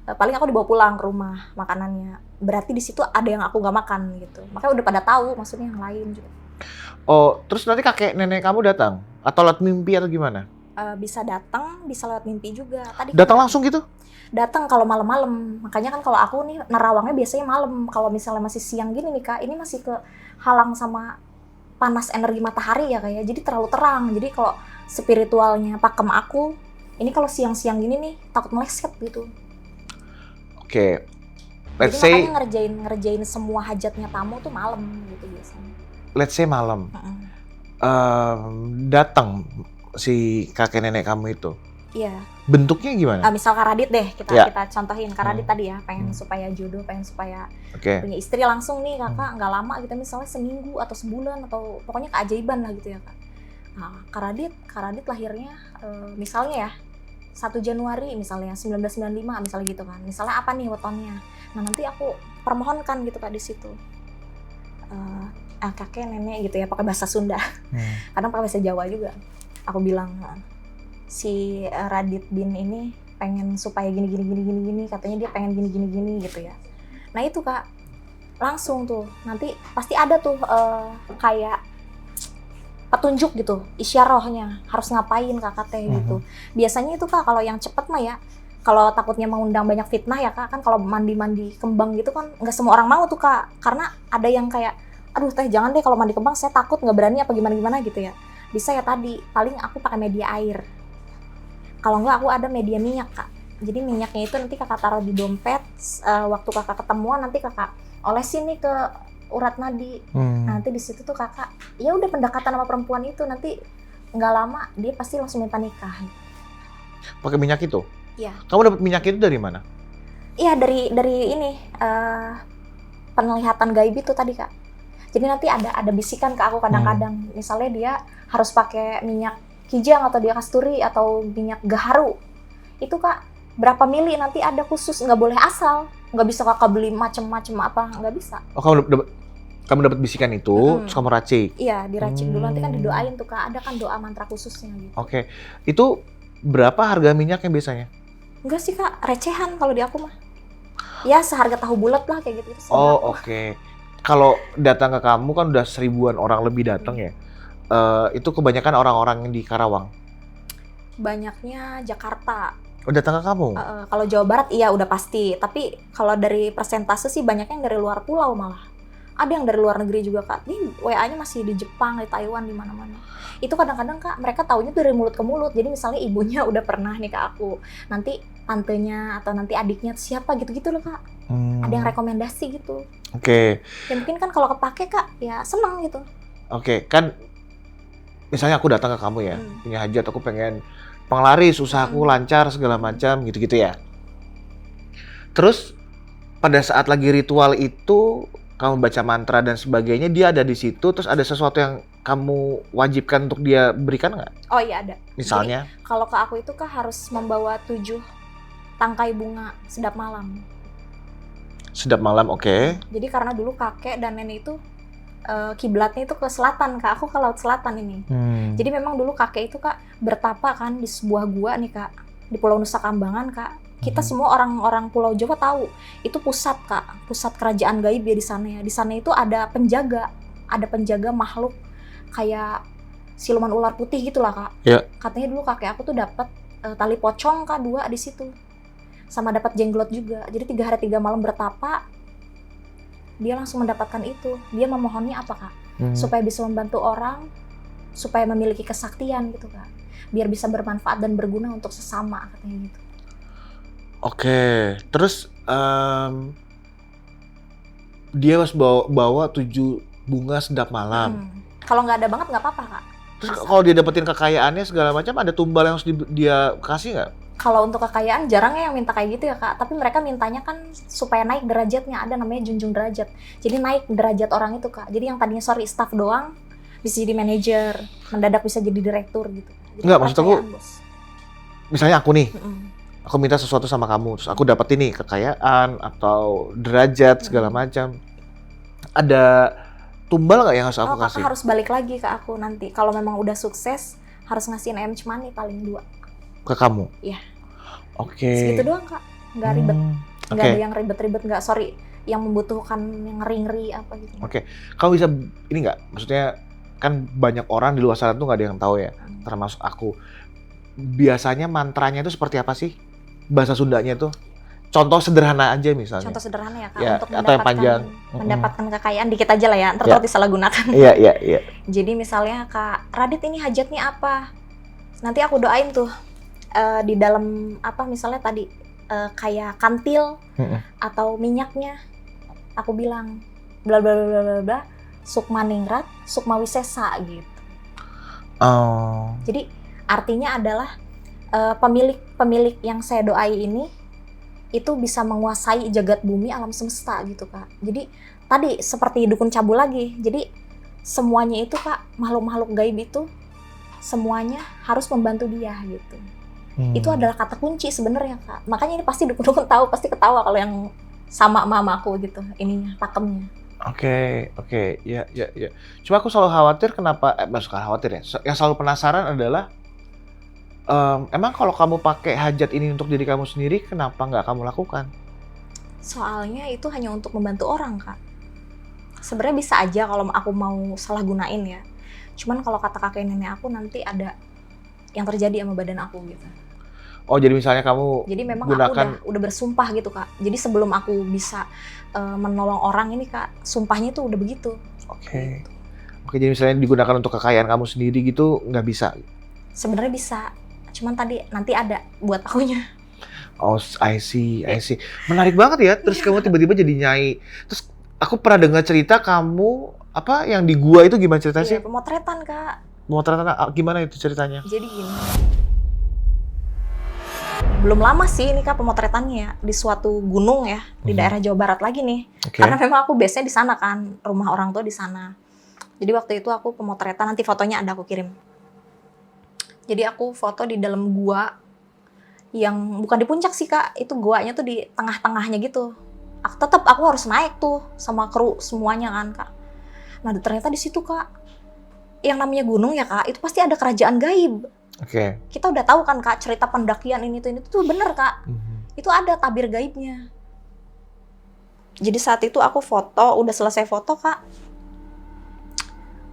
S1: paling aku dibawa pulang ke rumah makanannya. Berarti di situ ada yang aku nggak makan gitu. Makanya udah pada tahu, maksudnya yang lain juga.
S2: Oh, terus nanti kakek nenek kamu datang atau lewat mimpi atau gimana?
S1: Bisa datang, bisa lewat mimpi juga. Tadi
S2: Datang langsung gitu?
S1: datang kalau malam-malam. Makanya kan kalau aku nih nerawangnya biasanya malam. Kalau misalnya masih siang gini nih kak, ini masih ke halang sama panas energi matahari ya kayak. Jadi terlalu terang. Jadi kalau spiritualnya pakem aku, ini kalau siang-siang gini nih takut meleset gitu.
S2: Oke.
S1: Jadi makanya ngerjain semua hajatnya tamu tuh malam gitu biasanya.
S2: Let's say malam. Datang si kakek nenek kamu itu.
S1: Iya.
S2: Bentuknya gimana?
S1: Misal Karadit deh, kita contohin Karadit tadi ya, pengen supaya jodoh, pengen supaya punya istri langsung nih kakak, nggak lama gitu, misalnya seminggu atau sebulan atau pokoknya keajaiban lah gitu ya kak. Nah, Karadit lahirnya misalnya ya 1 Januari misalnya 1995 misalnya gitu kan. Misalnya apa nih wetonnya? Nah nanti aku permohonkan gitu kak di situ. Kakek nenek gitu ya pakai bahasa Sunda. Kadang pakai bahasa Jawa juga. Aku bilang si Radit bin ini pengen supaya gini katanya dia pengen gini gitu ya. Nah itu kak langsung tuh nanti pasti ada tuh kayak petunjuk gitu, isyarahnya harus ngapain kakak teh gitu. Biasanya itu kak kalau yang cepet mah ya, kalau takutnya mengundang banyak fitnah ya kak, kan kalau mandi kembang gitu kan nggak semua orang mau tuh kak, karena ada yang kayak aduh teh jangan deh kalau mandi kembang saya takut nggak berani apa gimana gitu ya. Bisa ya tadi paling aku pakai media air, kalau nggak aku ada media minyak kak. Jadi minyaknya itu nanti kakak taruh di dompet, waktu kakak ketemuan nanti kakak olesin nih ke urat nadi. Nanti di situ tuh kakak ya udah pendekatan sama perempuan itu, nanti nggak lama dia pasti langsung minta nikah.
S2: Pakai minyak itu?
S1: Iya.
S2: Kamu dapat minyak itu dari mana?
S1: Iya dari ini penglihatan gaib itu tadi kak. Jadi nanti ada bisikan ke aku kadang-kadang. Misalnya dia harus pakai minyak kijang atau dia kasturi atau minyak gaharu. Itu kak berapa mili nanti ada khusus, nggak boleh asal. Nggak bisa kakak beli macem-macem apa, nggak bisa.
S2: Oh kamu dapat bisikan itu, terus kamu racik?
S1: Iya, diracik dulu, nanti kan didoain tuh kak, ada kan doa mantra khususnya gitu.
S2: Oke. Itu berapa harga minyaknya biasanya?
S1: Enggak sih kak, recehan kalau di aku mah. Ya seharga tahu bulat lah kayak gitu.
S2: Oh oke. Kalau datang ke kamu kan udah 1000-an orang lebih datang ya. Itu kebanyakan orang-orang yang di Karawang?
S1: Banyaknya Jakarta.
S2: Oh datang ke kamu?
S1: Kalau Jawa Barat iya udah pasti, tapi kalau dari persentase sih banyaknya yang dari luar pulau malah. Ada yang dari luar negeri juga kak. Ini WA-nya masih di Jepang, di Taiwan, di mana-mana. Itu kadang-kadang kak mereka taunya tuh dari mulut ke mulut. Jadi misalnya ibunya udah pernah nih ke aku, nanti tantenya atau nanti adiknya siapa gitu-gitu loh kak. Ada yang rekomendasi gitu.
S2: Oke.
S1: Ya mungkin kan kalau kepake kak, ya seneng gitu.
S2: Oke, kan misalnya aku datang ke kamu ya, punya hajat, aku pengen penglaris, usahaku lancar segala macam gitu-gitu ya. Terus pada saat lagi ritual itu kamu baca mantra dan sebagainya, dia ada di situ, terus ada sesuatu yang kamu wajibkan untuk dia berikan nggak?
S1: Oh iya ada.
S2: Misalnya?
S1: Jadi, kalau ke aku itu kak harus membawa 7 tangkai bunga sedap malam.
S2: Sedap malam, oke.
S1: Jadi karena dulu kakek dan nenek itu kiblatnya itu ke selatan kak, aku ke laut selatan ini. Jadi memang dulu kakek itu kak bertapa kan di sebuah gua nih kak, di Pulau Nusa Kambangan kak. Kita semua orang-orang Pulau Jawa tahu itu pusat kak, pusat kerajaan gaib ya di sana ya. Di sana itu ada penjaga makhluk kayak siluman ular putih gitulah kak.
S2: Ya.
S1: Katanya dulu kakek aku tuh dapat tali pocong kak 2 di situ, sama dapat jenglot juga. Jadi 3 hari 3 malam bertapa. dia langsung mendapatkan itu. Dia memohonnya apa Kak? Supaya bisa membantu orang, supaya memiliki kesaktian gitu Kak. Biar bisa bermanfaat dan berguna untuk sesama katanya gitu.
S2: Oke, terus dia harus bawa 7 bunga sedap malam.
S1: Kalau nggak ada banget nggak apa-apa Kak.
S2: Terus kalau dia dapetin kekayaannya segala macam, ada tumbal yang harus dia kasih nggak?
S1: Kalau untuk kekayaan jarangnya yang minta kayak gitu ya Kak, tapi mereka mintanya kan supaya naik derajatnya, ada namanya junjung derajat. Jadi naik derajat orang itu Kak. Jadi yang tadinya staff doang bisa jadi manajer, mendadak bisa jadi direktur gitu. Jadi
S2: Enggak, maksud aku,
S1: bos.
S2: misalnya aku nih, aku minta sesuatu sama kamu, terus aku dapetin nih kekayaan atau derajat segala macam. Ada tumbal nggak yang harus aku kasih?
S1: Kakak harus balik lagi ke aku nanti. Kalau memang udah sukses, harus ngasihin money paling 2.
S2: Ke kamu?
S1: Iya.
S2: Oke.
S1: Segitu doang Kak, nggak ribet. Nggak
S2: Oke.
S1: ada yang ribet-ribet, nggak yang membutuhkan yang ngeri-ngeri apa gitu.
S2: Oke. Kamu bisa ini nggak? Maksudnya kan banyak orang di luar sana tuh nggak ada yang tahu ya, termasuk aku. Biasanya mantranya itu seperti apa sih? Bahasa Sundanya itu? Contoh sederhana aja misalnya.
S1: Contoh sederhana ya Kak,
S2: Ya,
S1: untuk
S2: atau yang panjang.
S1: mendapatkan kekayaan dikit aja lah ya, ntar
S2: Ya.
S1: kalau disalahgunakan.
S2: Iya.
S1: Jadi misalnya Kak Radit ini hajatnya apa? Nanti aku doain tuh di dalam apa misalnya tadi kayak kantil atau minyaknya, aku bilang bla bla bla bla bla sukmaningrat sukmawisesa gitu.
S2: Oh.
S1: Jadi artinya adalah pemilik yang saya doai ini itu bisa menguasai jagat bumi alam semesta gitu Kak. Jadi tadi seperti dukun cabul lagi. Jadi semuanya itu Kak, makhluk-makhluk gaib itu semuanya harus membantu dia gitu. Itu adalah kata kunci sebenarnya Kak. Makanya ini pasti dukun-dukun tahu, pasti ketawa kalau yang sama mamaku gitu ininya, pakemnya.
S2: Oke. Ya. Cuma aku selalu khawatir kenapa, bukan khawatir ya. Yang selalu penasaran adalah emang kalau kamu pakai hajat ini untuk diri kamu sendiri, kenapa nggak kamu lakukan?
S1: Soalnya itu hanya untuk membantu orang Kak. Sebenarnya bisa aja kalau aku mau salah gunain ya. Cuman kalau kata kakek nenek aku nanti ada yang terjadi sama badan aku gitu.
S2: Oh, jadi misalnya kamu
S1: Jadi memang
S2: gunakan...
S1: aku udah bersumpah gitu Kak. Jadi sebelum aku bisa menolong orang ini Kak, sumpahnya tuh udah begitu.
S2: Oke, jadi misalnya digunakan untuk kekayaan kamu sendiri gitu, nggak bisa?
S1: Sebenarnya bisa. Cuman tadi nanti ada buat akunya.
S2: Oh, I see. Menarik banget ya. Terus kamu tiba-tiba jadi nyai. Terus aku pernah dengar cerita kamu apa yang di gua itu gimana ceritanya sih?
S1: Iya, pemotretan Kak.
S2: Pemotretan gimana itu ceritanya?
S1: Jadi gini. Belum lama sih ini Kak pemotretannya ya, di suatu gunung ya, di daerah Jawa Barat lagi nih.
S2: Oke.
S1: Karena memang aku biasanya di sana kan, rumah orang tua di sana. Jadi waktu itu aku pemotretan, nanti fotonya ada aku kirim. Jadi aku foto di dalam gua yang bukan di puncak sih Kak, itu guanya tuh di tengah-tengahnya gitu. Aku harus naik tuh sama kru semuanya kan Kak. Nah ternyata di situ Kak, yang namanya gunung ya Kak, itu pasti ada kerajaan gaib.
S2: Oke.
S1: Kita udah tahu kan Kak, cerita pendakian ini tuh bener Kak. Itu ada tabir gaibnya. Jadi saat itu aku foto, udah selesai foto Kak.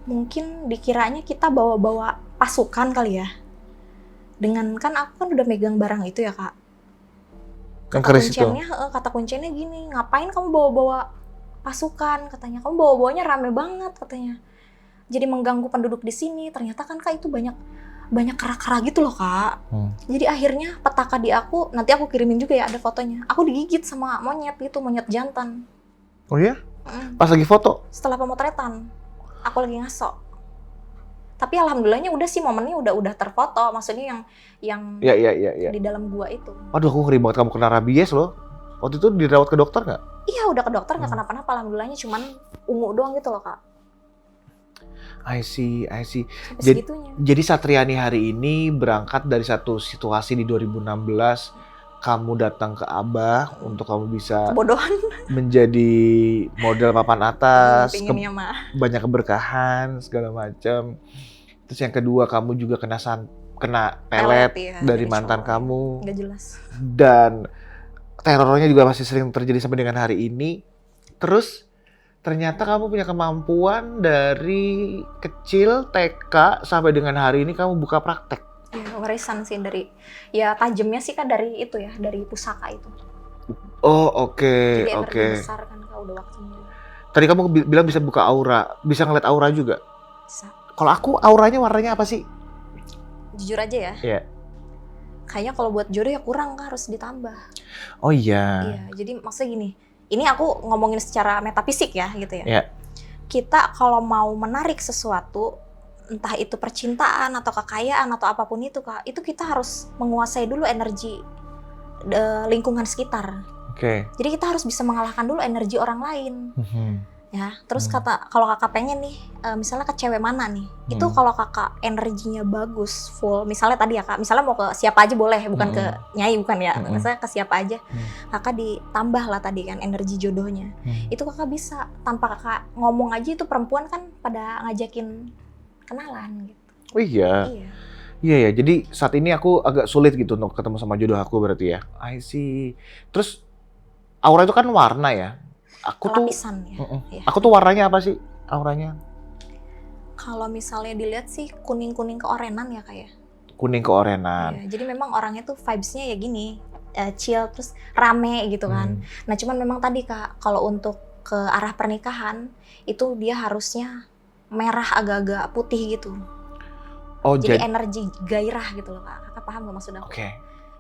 S1: Mungkin dikiranya kita bawa-bawa pasukan kali ya. Dengan kan aku kan udah megang barang itu ya Kak.
S2: Yang keris itu?
S1: Kata kuncinya gini, ngapain kamu bawa-bawa pasukan katanya. Kamu bawa-bawanya rame banget katanya. Jadi mengganggu penduduk di sini. Ternyata kan Kak itu banyak kera-kera gitu loh Kak. Jadi akhirnya petaka di aku, nanti aku kirimin juga ya ada fotonya. Aku digigit sama monyet gitu, monyet jantan.
S2: Oh iya? Pas lagi foto?
S1: Setelah pemotretan, aku lagi ngaso. Tapi alhamdulillahnya udah sih momennya udah terfoto, maksudnya yang
S2: Iya.
S1: di dalam gua itu.
S2: Aduh, aku ngeri banget kamu kena rabies loh. Waktu itu dirawat ke dokter nggak?
S1: Iya udah ke dokter nggak kenapa-napa, alhamdulillahnya cuman ungu doang gitu loh Kak.
S2: I see.
S1: Sampai segitunya.
S2: Jadi Satriani hari ini berangkat dari satu situasi di 2016, kamu datang ke Abah untuk kamu bisa
S1: Kebodohan.
S2: menjadi model papan atas,
S1: Pinginnya mah.
S2: banyak keberkahan segala macam. Terus yang kedua kamu juga kena pelet
S1: ya,
S2: dari mantan kamu,
S1: nggak jelas.
S2: dan terornya juga masih sering terjadi sampai dengan hari ini. Terus ternyata kamu punya kemampuan dari kecil TK sampai dengan hari ini kamu buka praktek.
S1: Ya, warisan sih dari, ya tajamnya sih Kak dari itu ya, dari pusaka itu.
S2: Oh oke.
S1: Jadi energi besar kan Kak udah waktunya.
S2: Tadi kamu bilang bisa buka aura, bisa ngeliat aura juga.
S1: Bisa.
S2: Kalau aku auranya warnanya apa sih?
S1: Jujur aja ya.
S2: Iya.
S1: Kayaknya kalau buat jodoh ya kurang Kak, harus ditambah.
S2: Oh iya.
S1: Iya, jadi maksudnya gini. Ini aku ngomongin secara metafisik ya gitu ya.
S2: Iya.
S1: Kita kalau mau menarik sesuatu, entah itu percintaan atau kekayaan atau apapun itu Kak, itu kita harus menguasai dulu energi lingkungan sekitar.
S2: Oke.
S1: Jadi kita harus bisa mengalahkan dulu energi orang lain. Ya, terus kalau kakak pengen nih, misalnya ke cewek mana nih, itu kalau kakak energinya bagus, full, misalnya tadi ya kak, misalnya mau ke siapa aja boleh, bukan ke nyai, bukan ya, misalnya ke siapa aja, kakak ditambah lah tadi kan energi jodohnya, itu kakak bisa, tanpa kakak ngomong aja itu perempuan kan pada ngajakin kenalan gitu.
S2: Oh iya? Iya ya, jadi saat ini aku agak sulit gitu untuk ketemu sama jodoh aku berarti ya. I see. Terus aura itu kan warna ya? Aku
S1: lapisan ya.
S2: Aku tuh warnanya apa sih auranya?
S1: Kalau misalnya dilihat sih kuning-kuning keorenan ya kayak.
S2: Kuning keorenan.
S1: Iya, jadi memang orangnya tuh vibes-nya ya gini, chill terus rame gitu kan. Nah cuman memang tadi kak, kalau untuk ke arah pernikahan itu dia harusnya merah agak-agak putih gitu. Oh jadi energi gairah gitu loh kak. Kakak paham gak maksud aku?
S2: Oke.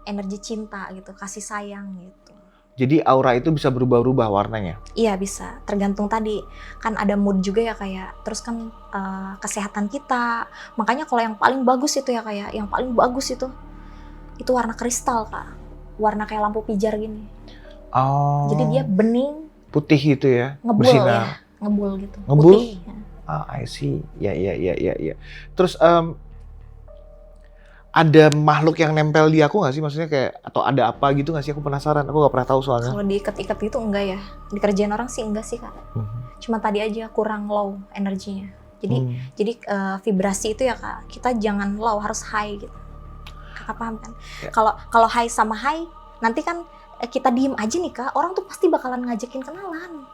S1: Energi cinta gitu, kasih sayang gitu.
S2: Jadi aura itu bisa berubah-ubah warnanya?
S1: Iya bisa, tergantung tadi. Kan ada mood juga ya kayak, terus kan kesehatan kita. Makanya kalau yang paling bagus itu ya kayak, yang paling bagus itu warna kristal kak. Warna kayak lampu pijar gini.
S2: Oh.
S1: Jadi dia bening.
S2: Putih gitu ya?
S1: Ngebul
S2: bersinar.
S1: ya, ngebul gitu.
S2: Ngebul?
S1: Putih.
S2: I see. Ya. Terus ada makhluk yang nempel di aku nggak sih? Maksudnya kayak, atau ada apa gitu nggak sih? Aku penasaran, aku nggak pernah tahu soalnya.
S1: Kalau diikat-ikat itu enggak ya. Dikerjain orang sih enggak sih kak. Cuma tadi aja kurang low energinya. Jadi vibrasi itu ya kak, kita jangan low, harus high gitu. Kakak paham kan? Kalau high sama high, nanti kan kita diem aja nih kak, orang tuh pasti bakalan ngajakin kenalan.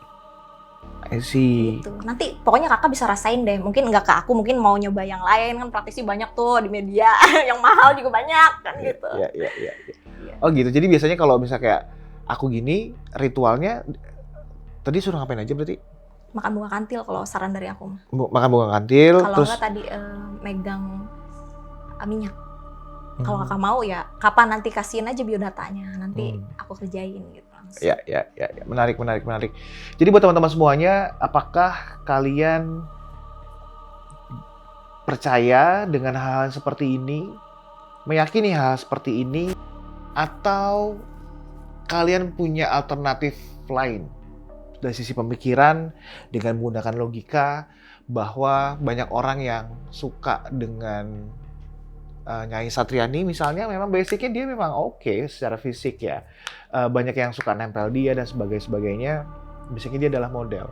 S2: I see.
S1: Gitu. Nanti pokoknya kakak bisa rasain deh, mungkin nggak ke aku, mungkin mau nyoba yang lain kan praktisi banyak tuh di media, yang mahal juga banyak kan gitu.
S2: Iya. Oh gitu, jadi biasanya kalau misalnya kayak aku gini, ritualnya tadi suruh ngapain aja berarti?
S1: Makan bunga kantil kalau saran dari aku.
S2: Makan bunga kantil,
S1: kalau
S2: terus
S1: nggak tadi megang minyak. Kalau kakak mau ya, kapan nanti kasihin aja biodatanya, nanti aku kerjain gitu.
S2: Ya. Menarik. Jadi buat teman-teman semuanya, apakah kalian percaya dengan hal seperti ini, meyakini hal seperti ini, atau kalian punya alternatif lain dari sisi pemikiran dengan menggunakan logika bahwa banyak orang yang suka dengan Nyai Satriani misalnya, memang basicnya dia memang oke secara fisik ya. Banyak yang suka nempel dia dan sebagainya. Basicnya dia adalah model.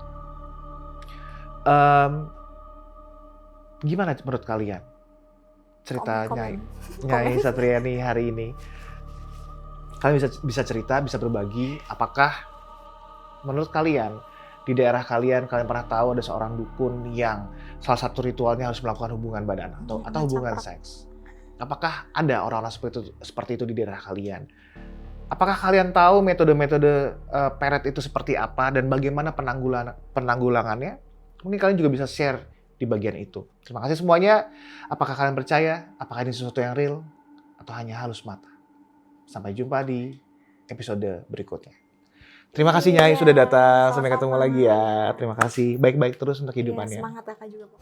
S2: Gimana menurut kalian cerita Nyai Satriani hari ini? Kalian bisa cerita, bisa berbagi. Apakah menurut kalian di daerah kalian pernah tahu ada seorang dukun yang salah satu ritualnya harus melakukan hubungan badan atau hubungan seks? Apakah ada orang-orang seperti itu di daerah kalian? Apakah kalian tahu metode-metode peret itu seperti apa dan bagaimana penanggulangannya? Mungkin kalian juga bisa share di bagian itu. Terima kasih semuanya. Apakah kalian percaya? Apakah ini sesuatu yang real? Atau hanya halus mata? Sampai jumpa di episode berikutnya. Terima kasih Nyai sudah datang. Sampai ketemu lagi ya. Terima kasih. Baik-baik terus untuk hidupannya.
S1: Semangat kakak juga.